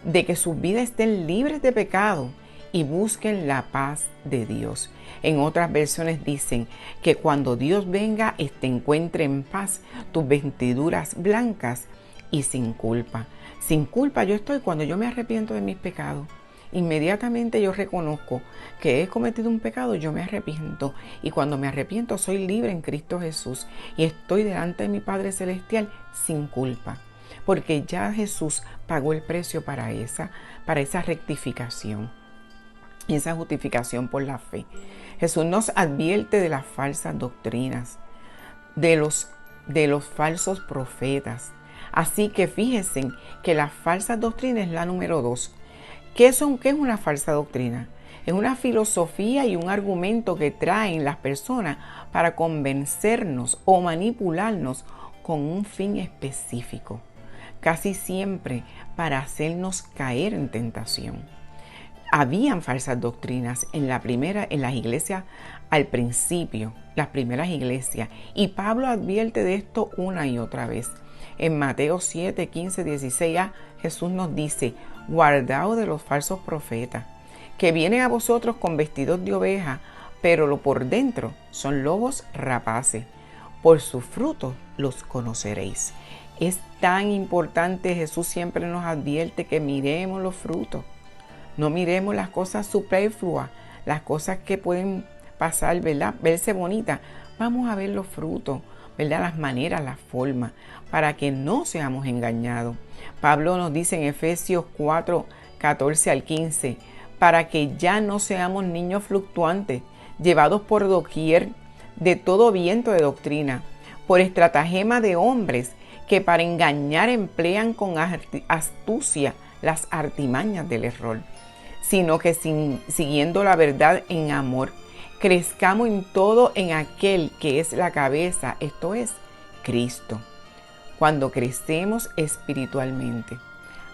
de que sus vidas estén libres de pecado y busquen la paz de Dios. En otras versiones dicen que cuando Dios venga, encuentre en paz tus vestiduras blancas y sin culpa. Sin culpa yo estoy cuando yo me arrepiento de mis pecados. Inmediatamente yo reconozco que he cometido un pecado, yo me arrepiento. Y cuando me arrepiento soy libre en Cristo Jesús y estoy delante de mi Padre Celestial sin culpa. Porque ya Jesús pagó el precio para esa rectificación y esa justificación por la fe. Jesús nos advierte de las falsas doctrinas, de los falsos profetas. Así que fíjense que la falsa doctrina es la número 2. ¿Qué es una falsa doctrina? Es una filosofía y un argumento que traen las personas para convencernos o manipularnos con un fin específico, casi siempre para hacernos caer en tentación. Habían falsas doctrinas en las iglesias al principio, las primeras iglesias, y Pablo advierte de esto una y otra vez. En Mateo 7, 15, 16a, Jesús nos dice: guardaos de los falsos profetas, que vienen a vosotros con vestidos de oveja, pero por dentro son lobos rapaces. Por sus frutos los conoceréis. Es tan importante, Jesús siempre nos advierte que miremos los frutos. No miremos las cosas superfluas, las cosas que pueden pasar, ¿verdad? Verse bonitas. Vamos a ver los frutos, ¿verdad? Las maneras, las formas, para que no seamos engañados. Pablo nos dice en Efesios 4, 14 al 15, para que ya no seamos niños fluctuantes, llevados por doquier de todo viento de doctrina, por estratagema de hombres que para engañar emplean con astucia las artimañas del error, sino que siguiendo la verdad en amor, crezcamos en todo en aquel que es la cabeza, esto es, Cristo. Cuando crecemos espiritualmente,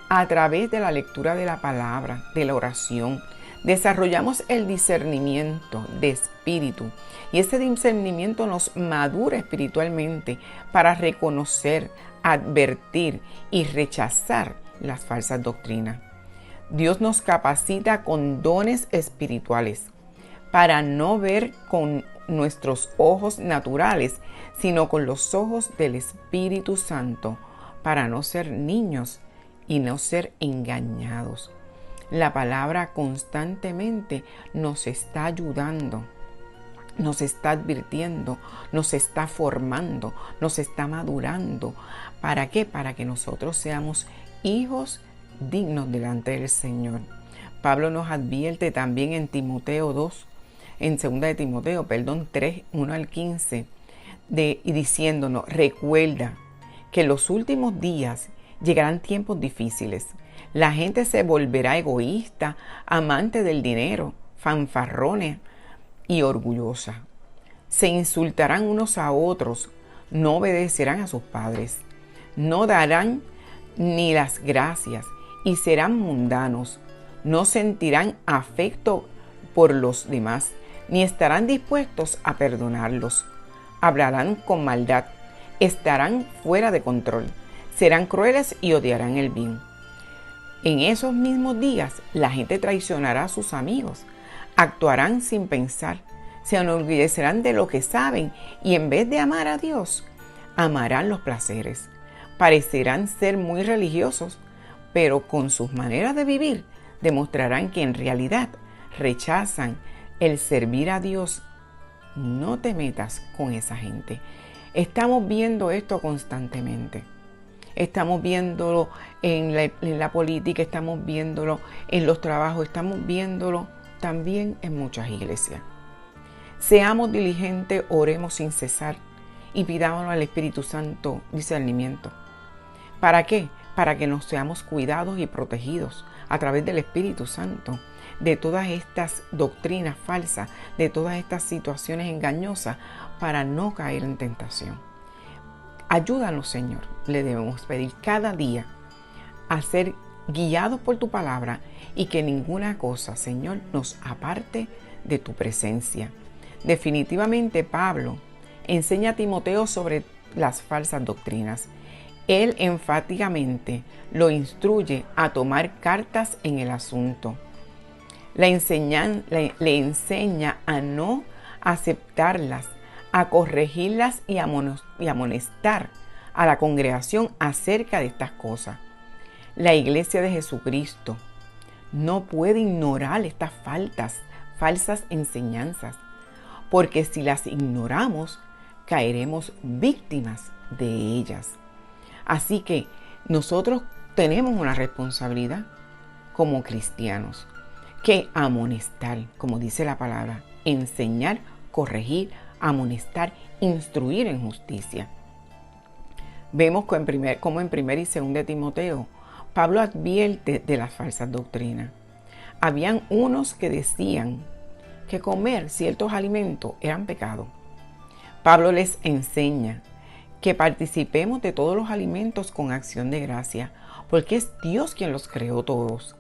a través de la lectura de la palabra, de la oración, desarrollamos el discernimiento de espíritu, y ese discernimiento nos madura espiritualmente para reconocer, advertir y rechazar las falsas doctrinas. Dios nos capacita con dones espirituales para no ver con nuestros ojos naturales, sino con los ojos del Espíritu Santo, para no ser niños y no ser engañados. La palabra constantemente nos está ayudando, nos está advirtiendo, nos está formando, nos está madurando. ¿Para qué? Para que nosotros seamos hijos dignos delante del Señor. Pablo nos advierte también en Timoteo 2, en 2 de Timoteo, 3, 1 al 15, y diciéndonos: recuerda que en los últimos días llegarán tiempos difíciles. La gente se volverá egoísta, amante del dinero, fanfarrones y orgullosa. Se insultarán unos a otros, no obedecerán a sus padres, no darán ni las gracias y serán mundanos, no sentirán afecto por los demás, ni estarán dispuestos a perdonarlos. Hablarán con maldad, estarán fuera de control, serán crueles y odiarán el bien. En esos mismos días la gente traicionará a sus amigos, actuarán sin pensar, se enorgullecerán de lo que saben y en vez de amar a Dios, amarán los placeres. Parecerán ser muy religiosos, pero con sus maneras de vivir demostrarán que en realidad rechazan el servir a Dios. No te metas con esa gente. Estamos viendo esto constantemente. Estamos viéndolo en la política, estamos viéndolo en los trabajos, estamos viéndolo también en muchas iglesias. Seamos diligentes, oremos sin cesar y pidámonos al Espíritu Santo discernimiento. ¿Para qué? Para que nos seamos cuidados y protegidos a través del Espíritu Santo de todas estas doctrinas falsas, de todas estas situaciones engañosas, para no caer en tentación. Ayúdanos, Señor, le debemos pedir cada día a ser guiados por tu palabra y que ninguna cosa, Señor, nos aparte de tu presencia. Definitivamente, Pablo enseña a Timoteo sobre las falsas doctrinas. Él enfáticamente lo instruye a tomar cartas en el asunto. Le enseña a no aceptarlas, a corregirlas y amonestar a la congregación acerca de estas cosas. La Iglesia de Jesucristo no puede ignorar estas falsas enseñanzas, porque si las ignoramos, caeremos víctimas de ellas. Así que nosotros tenemos una responsabilidad como cristianos, que amonestar, como dice la palabra, enseñar, corregir, amonestar, instruir en justicia. Vemos como en 1 y 2 Timoteo, Pablo advierte de las falsas doctrinas. Habían unos que decían que comer ciertos alimentos eran pecado. Pablo les enseña que participemos de todos los alimentos con acción de gracia, porque es Dios quien los creó todos.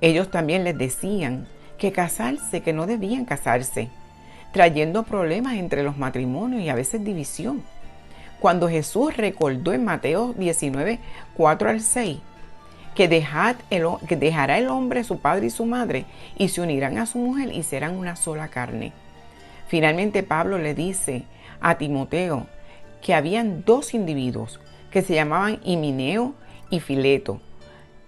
Ellos también les decían que no debían casarse, trayendo problemas entre los matrimonios y a veces división. Cuando Jesús recordó en Mateo 19, 4 al 6, que dejará el hombre su padre y su madre y se unirán a su mujer y serán una sola carne. Finalmente Pablo le dice a Timoteo que habían dos individuos que se llamaban Himeneo y Fileto,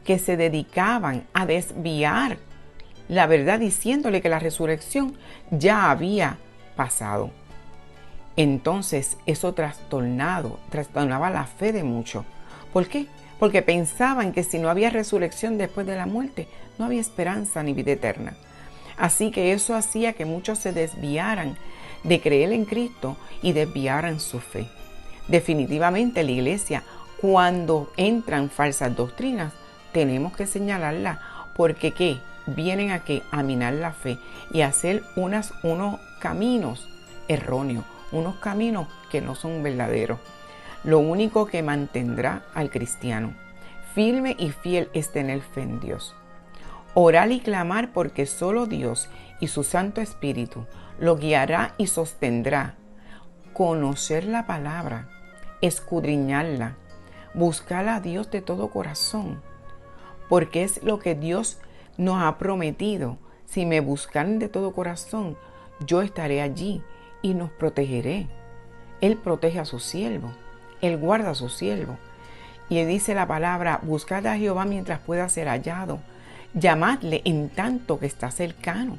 que se dedicaban a desviar la verdad diciéndole que la resurrección ya había pasado. Entonces eso trastornaba la fe de muchos. ¿Por qué? Porque pensaban que si no había resurrección después de la muerte, no había esperanza ni vida eterna. Así que eso hacía que muchos se desviaran de creer en Cristo y desviaran su fe. Definitivamente la iglesia, cuando entran falsas doctrinas, tenemos que señalarlas, porque ¿qué? Vienen a minar la fe y a hacer unos caminos erróneos, unos caminos que no son verdaderos. Lo único que mantendrá al cristiano firme y fiel es tener fe en Dios. Orar y clamar, porque solo Dios y su Santo Espíritu lo guiará y sostendrá. Conocer la palabra, escudriñarla, buscar a Dios de todo corazón, porque es lo que Dios nos ha prometido. Si me buscan de todo corazón, yo estaré allí y nos protegeré. Él protege a su siervo, Él guarda a su siervo. Y dice la palabra: buscad a Jehová mientras pueda ser hallado, llamadle en tanto que está cercano.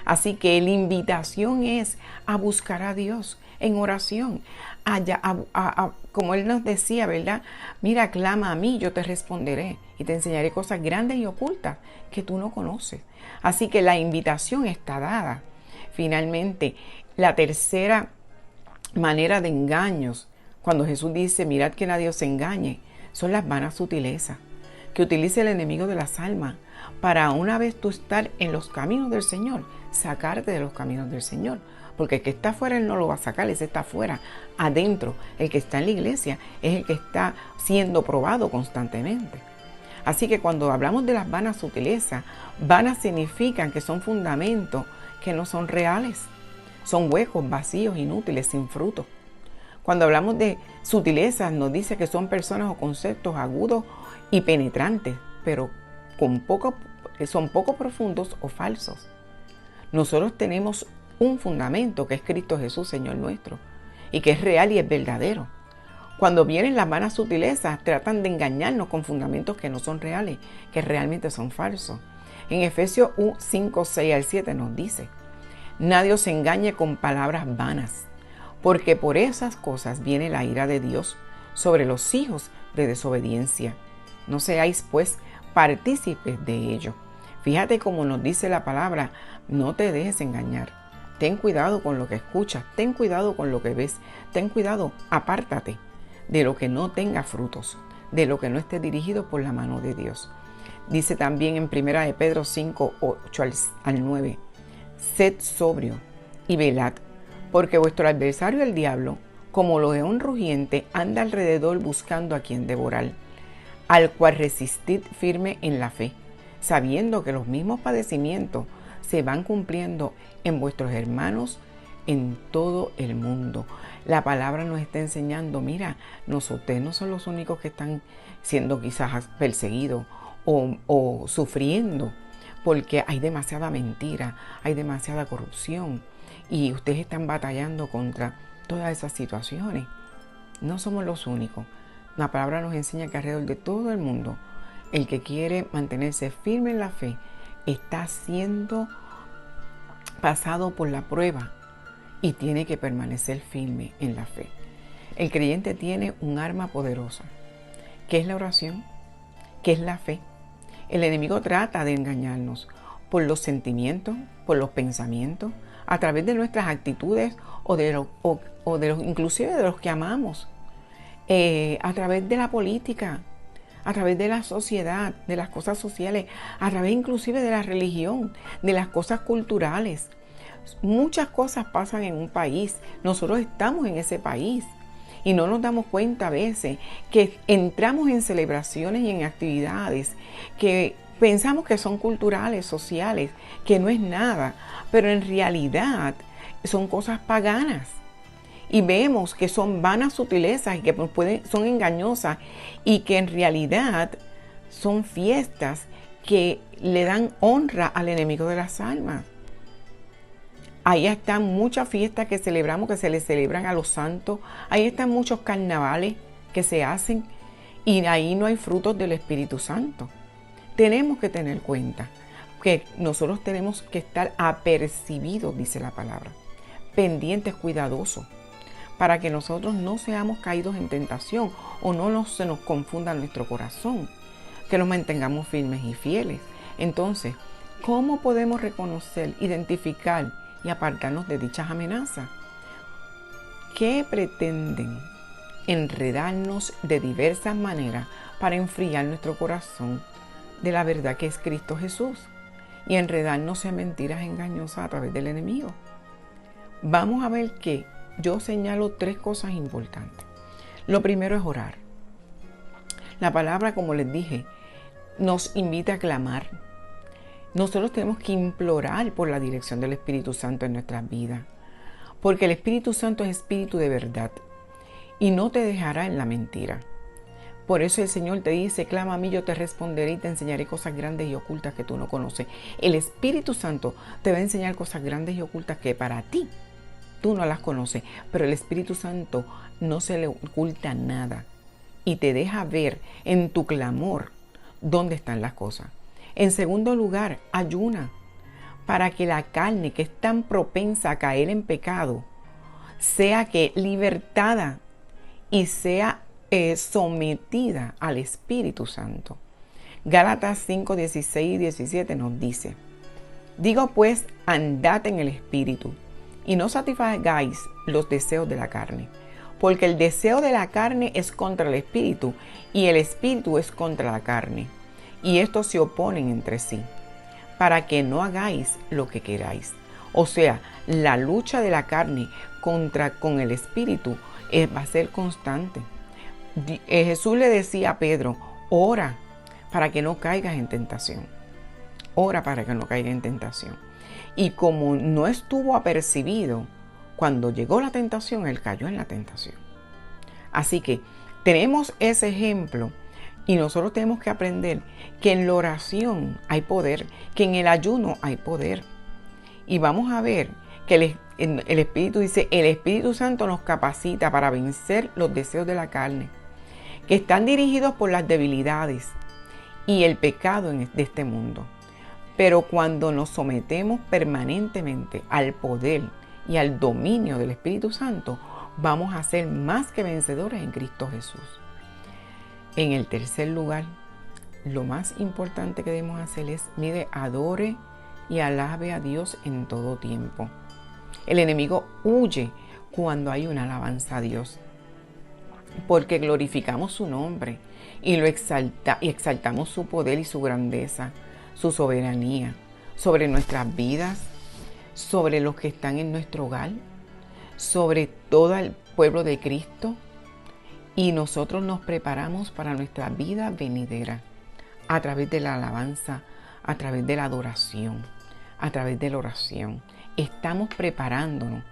Así que la invitación es a buscar a Dios en oración, como Él nos decía, ¿verdad? Mira, clama a mí, yo te responderé y te enseñaré cosas grandes y ocultas que tú no conoces. Así que la invitación está dada. Finalmente, la tercera manera de engaños, cuando Jesús dice: mirad que nadie os engañe, son las vanas sutilezas que utiliza el enemigo de las almas para, una vez tú estar en los caminos del Señor, sacarte de los caminos del Señor. Porque el que está afuera, Él no lo va a sacar, ese está afuera. Adentro, el que está en la iglesia es el que está siendo probado constantemente. Así que cuando hablamos de las vanas sutilezas, vanas significan que son fundamentos que no son reales. Son huecos, vacíos, inútiles, sin fruto. Cuando hablamos de sutilezas, nos dice que son personas o conceptos agudos y penetrantes, pero son poco profundos o falsos. Nosotros tenemos un fundamento que es Cristo Jesús, Señor nuestro, y que es real y es verdadero. Cuando vienen las vanas sutilezas, tratan de engañarnos con fundamentos que no son reales, que realmente son falsos. En Efesios 5, 6 al 7 nos dice: nadie os engañe con palabras vanas, porque por esas cosas viene la ira de Dios sobre los hijos de desobediencia. No seáis pues partícipes de ello. Fíjate cómo nos dice la palabra: no te dejes engañar. Ten cuidado con lo que escuchas, ten cuidado con lo que ves, ten cuidado, apártate de lo que no tenga frutos, de lo que no esté dirigido por la mano de Dios. Dice también en 1 de Pedro 5, 8 al 9: sed sobrio y velad, porque vuestro adversario el diablo, como león rugiente, anda alrededor buscando a quien devorar, al cual resistid firme en la fe, sabiendo que los mismos padecimientos se van cumpliendo en vuestros hermanos en todo el mundo. La palabra nos está enseñando: mira, ustedes no son los únicos que están siendo quizás perseguidos o sufriendo, porque hay demasiada mentira, hay demasiada corrupción, y ustedes están batallando contra todas esas situaciones. No somos los únicos. La palabra nos enseña que alrededor de todo el mundo, el que quiere mantenerse firme en la fe está siendo pasado por la prueba y tiene que permanecer firme en la fe. El creyente tiene un arma poderosa, que es la oración, que es la fe. El enemigo trata de engañarnos por los sentimientos, por los pensamientos, a través de nuestras actitudes inclusive de los que amamos, a través de la política, a través de la sociedad, de las cosas sociales, a través inclusive de la religión, de las cosas culturales. Muchas cosas pasan en un país. Nosotros estamos en ese país y no nos damos cuenta a veces que entramos en celebraciones y en actividades que pensamos que son culturales, sociales, que no es nada, pero en realidad son cosas paganas. Y vemos que son vanas sutilezas y que son engañosas, y que en realidad son fiestas que le dan honra al enemigo de las almas. Ahí están muchas fiestas que celebramos, que se le celebran a los santos. Ahí están muchos carnavales que se hacen, y ahí no hay frutos del Espíritu Santo. Tenemos que tener cuenta que nosotros tenemos que estar apercibidos, dice la palabra, pendientes, cuidadosos, para que nosotros no seamos caídos en tentación o se nos confunda nuestro corazón, que nos mantengamos firmes y fieles. Entonces, ¿cómo podemos reconocer, identificar y apartarnos de dichas amenazas? ¿Qué pretenden? Enredarnos de diversas maneras para enfriar nuestro corazón de la verdad que es Cristo Jesús, y enredarnos en mentiras engañosas a través del enemigo. Vamos a ver que yo señalo 3 cosas importantes. Lo primero es orar. La palabra, como les dije, nos invita a clamar. Nosotros tenemos que implorar por la dirección del Espíritu Santo en nuestras vidas, porque el Espíritu Santo es espíritu de verdad y no te dejará en la mentira. Por eso el Señor te dice: clama a mí, yo te responderé y te enseñaré cosas grandes y ocultas que tú no conoces. El Espíritu Santo te va a enseñar cosas grandes y ocultas que para ti tú no las conoces, pero el Espíritu Santo no se le oculta nada y te deja ver en tu clamor dónde están las cosas. En segundo lugar, ayuna para que la carne, que es tan propensa a caer en pecado, sea que libertada y sea sometida al Espíritu Santo. Gálatas 5, 16 y 17 nos dice: digo pues, andad en el Espíritu, y no satisfagáis los deseos de la carne, porque el deseo de la carne es contra el Espíritu, y el Espíritu es contra la carne, y estos se oponen entre sí, para que no hagáis lo que queráis. O sea, la lucha de la carne con el Espíritu va a ser constante. Jesús le decía a Pedro: ora para que no caigas en tentación. Ora para que no caigas en tentación. Y como no estuvo apercibido, cuando llegó la tentación, él cayó en la tentación. Así que tenemos ese ejemplo, y nosotros tenemos que aprender que en la oración hay poder, que en el ayuno hay poder. Y vamos a ver que el Espíritu dice, el Espíritu Santo nos capacita para vencer los deseos de la carne, que están dirigidos por las debilidades y el pecado de este mundo. Pero cuando nos sometemos permanentemente al poder y al dominio del Espíritu Santo, vamos a ser más que vencedores en Cristo Jesús. En el tercer lugar, lo más importante que debemos hacer es, adore y alabe a Dios en todo tiempo. El enemigo huye cuando hay una alabanza a Dios, porque glorificamos su nombre y exaltamos su poder y su grandeza, su soberanía sobre nuestras vidas, sobre los que están en nuestro hogar, sobre todo el pueblo de Cristo, y nosotros nos preparamos para nuestra vida venidera a través de la alabanza, a través de la adoración, a través de la oración. Estamos preparándonos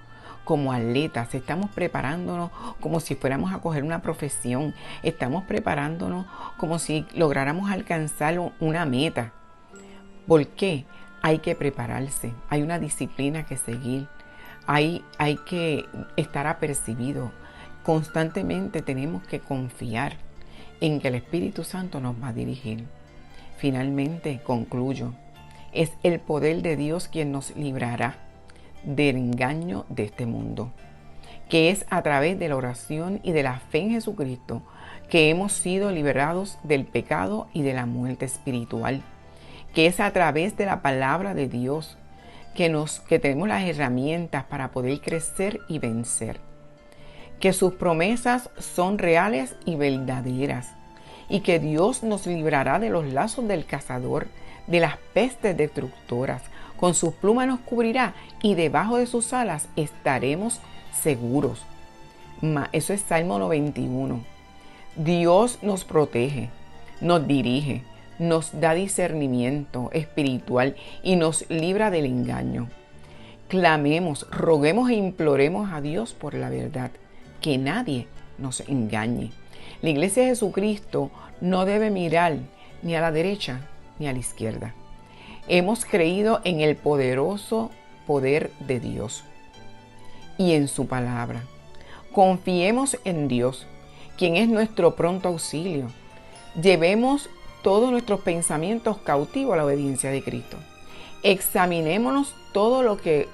como atletas, estamos preparándonos como si fuéramos a coger una profesión, estamos preparándonos como si lográramos alcanzar una meta. ¿Por qué? Hay que prepararse, hay una disciplina que seguir, hay que estar apercibido. Constantemente tenemos que confiar en que el Espíritu Santo nos va a dirigir. Finalmente, concluyo, es el poder de Dios quien nos librará del engaño de este mundo, que es a través de la oración y de la fe en Jesucristo que hemos sido liberados del pecado y de la muerte espiritual, que es a través de la palabra de Dios que tenemos las herramientas para poder crecer y vencer, que sus promesas son reales y verdaderas, y que Dios nos librará de los lazos del cazador, de las pestes destructoras. Con sus plumas nos cubrirá y debajo de sus alas estaremos seguros. Eso es Salmo 91. Dios nos protege, nos dirige, nos da discernimiento espiritual y nos libra del engaño. Clamemos, roguemos e imploremos a Dios por la verdad, que nadie nos engañe. La Iglesia de Jesucristo no debe mirar ni a la derecha ni a la izquierda. Hemos creído en el poderoso poder de Dios y en su palabra. Confiemos en Dios, quien es nuestro pronto auxilio. Llevemos todos nuestros pensamientos cautivos a la obediencia de Cristo. Examinemos todo lo que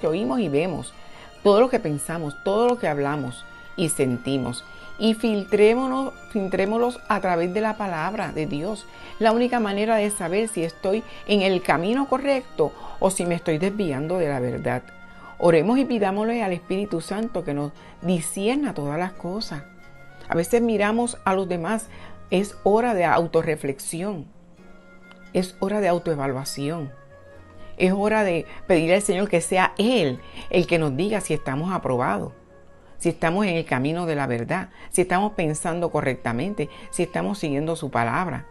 oímos y vemos, todo lo que pensamos, todo lo que hablamos y sentimos, y filtrémoslos a través de la palabra de Dios. La única manera de saber si estoy en el camino correcto o si me estoy desviando de la verdad. Oremos y pidámosle al Espíritu Santo que nos discierna todas las cosas. A veces miramos a los demás. Es hora de autorreflexión. Es hora de autoevaluación. Es hora de pedirle al Señor que sea Él el que nos diga si estamos aprobados, si estamos en el camino de la verdad, si estamos pensando correctamente, si estamos siguiendo su palabra.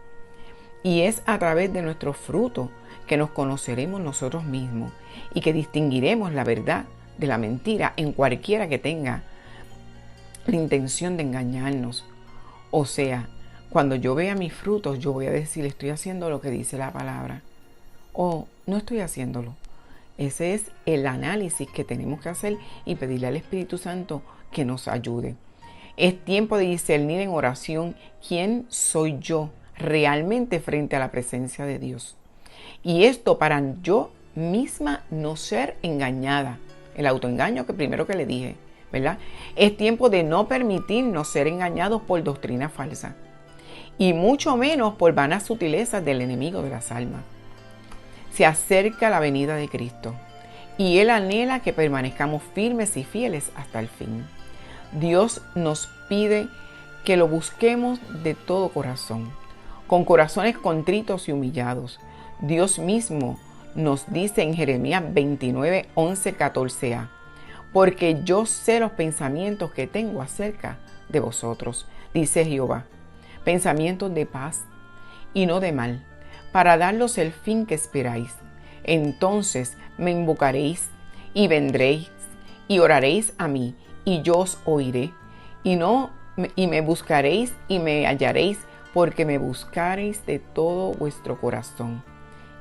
Y es a través de nuestros frutos que nos conoceremos nosotros mismos y que distinguiremos la verdad de la mentira en cualquiera que tenga la intención de engañarnos. O sea, cuando yo vea mis frutos, yo voy a decir, estoy haciendo lo que dice la palabra o no estoy haciéndolo. Ese es el análisis que tenemos que hacer y pedirle al Espíritu Santo que nos ayude. Es tiempo de discernir en oración quién soy yo realmente frente a la presencia de Dios. Y esto para yo misma no ser engañada. El autoengaño que primero que le dije, ¿verdad? Es tiempo de no permitirnos ser engañados por doctrina falsa. Y mucho menos por vanas sutilezas del enemigo de las almas. Se acerca la venida de Cristo y Él anhela que permanezcamos firmes y fieles hasta el fin. Dios nos pide que lo busquemos de todo corazón, con corazones contritos y humillados. Dios mismo nos dice en Jeremías 29, 11, 14a, porque yo sé los pensamientos que tengo acerca de vosotros, dice Jehová, pensamientos de paz y no de mal, para daros el fin que esperáis. Entonces me invocaréis y vendréis y oraréis a mí y yo os oiré y me buscaréis y me hallaréis, porque me buscaréis de todo vuestro corazón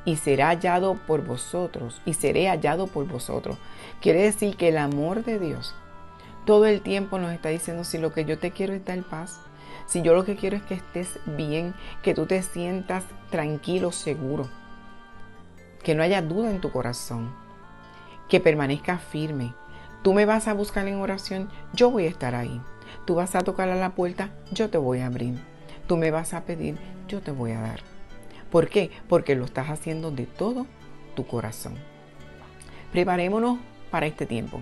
y será hallado por vosotros, y seré hallado por vosotros. Quiere decir que el amor de Dios todo el tiempo nos está diciendo, si lo que yo te quiero es dar paz, si yo lo que quiero es que estés bien, que tú te sientas tranquilo, seguro, que no haya duda en tu corazón, que permanezcas firme. Tú me vas a buscar en oración, yo voy a estar ahí. Tú vas a tocar a la puerta, yo te voy a abrir. Tú me vas a pedir, yo te voy a dar. ¿Por qué? Porque lo estás haciendo de todo tu corazón. Preparémonos para este tiempo.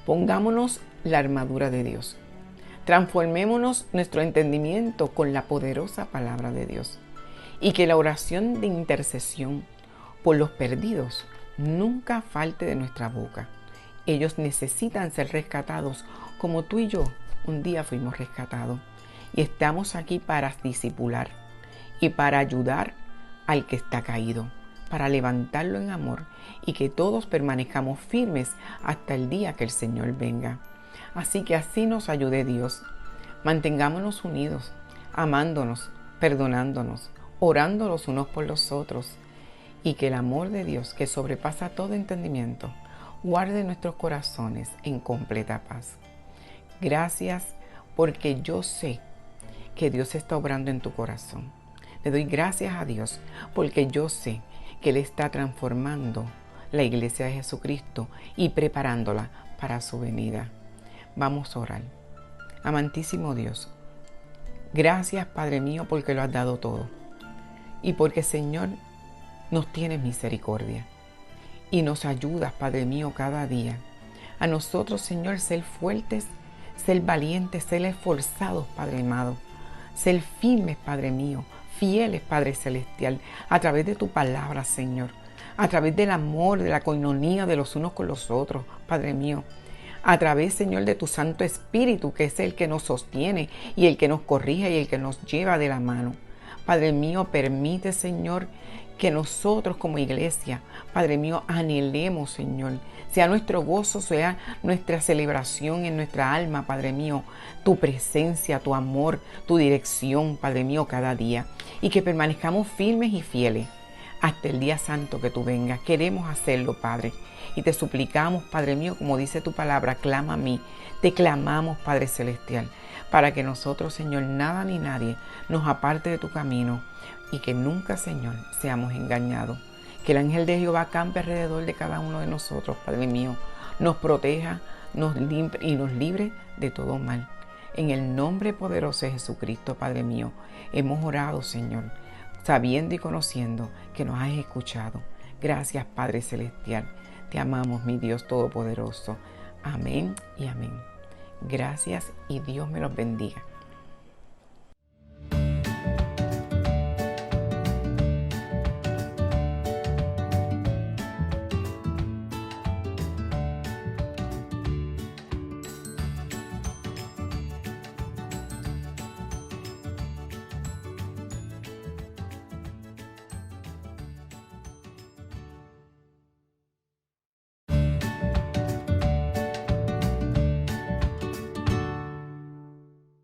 Pongámonos la armadura de Dios. Transformémonos nuestro entendimiento con la poderosa palabra de Dios. Y que la oración de intercesión por los perdidos nunca falte de nuestra boca. Ellos necesitan ser rescatados como tú y yo un día fuimos rescatados. Y estamos aquí para discipular y para ayudar al que está caído, para levantarlo en amor y que todos permanezcamos firmes hasta el día que el Señor venga. Así que así nos ayude Dios. Mantengámonos unidos, amándonos, perdonándonos, orando los unos por los otros, y que el amor de Dios, que sobrepasa todo entendimiento, guarde nuestros corazones en completa paz. Gracias, porque yo sé que Dios está obrando en tu corazón. Le doy gracias a Dios porque yo sé que Él está transformando la iglesia de Jesucristo y preparándola para su venida. Vamos a orar. Amantísimo Dios, gracias Padre mío porque lo has dado todo y porque Señor nos tienes misericordia y nos ayudas Padre mío cada día a nosotros Señor ser fuertes, ser valientes, ser esforzados Padre amado, ser firmes Padre mío, fieles Padre celestial, a través de tu palabra Señor, a través del amor, de la coinonía de los unos con los otros Padre mío, a través Señor de tu Santo Espíritu, que es el que nos sostiene y el que nos corrige y el que nos lleva de la mano. Padre mío, permite Señor que nosotros como iglesia, Padre mío, anhelemos Señor, sea nuestro gozo, sea nuestra celebración en nuestra alma, Padre mío, tu presencia, tu amor, tu dirección, Padre mío, cada día. Y que permanezcamos firmes y fieles hasta el día santo que tú vengas. Queremos hacerlo, Padre. Y te suplicamos, Padre mío, como dice tu palabra, clama a mí. Te clamamos, Padre celestial, para que nosotros, Señor, nada ni nadie nos aparte de tu camino y que nunca, Señor, seamos engañados. Que el ángel de Jehová campe alrededor de cada uno de nosotros, Padre mío, nos proteja y nos libre de todo mal. En el nombre poderoso de Jesucristo, Padre mío, hemos orado, Señor, sabiendo y conociendo que nos has escuchado. Gracias, Padre celestial. Te amamos, mi Dios todopoderoso. Amén y amén. Gracias y Dios me los bendiga.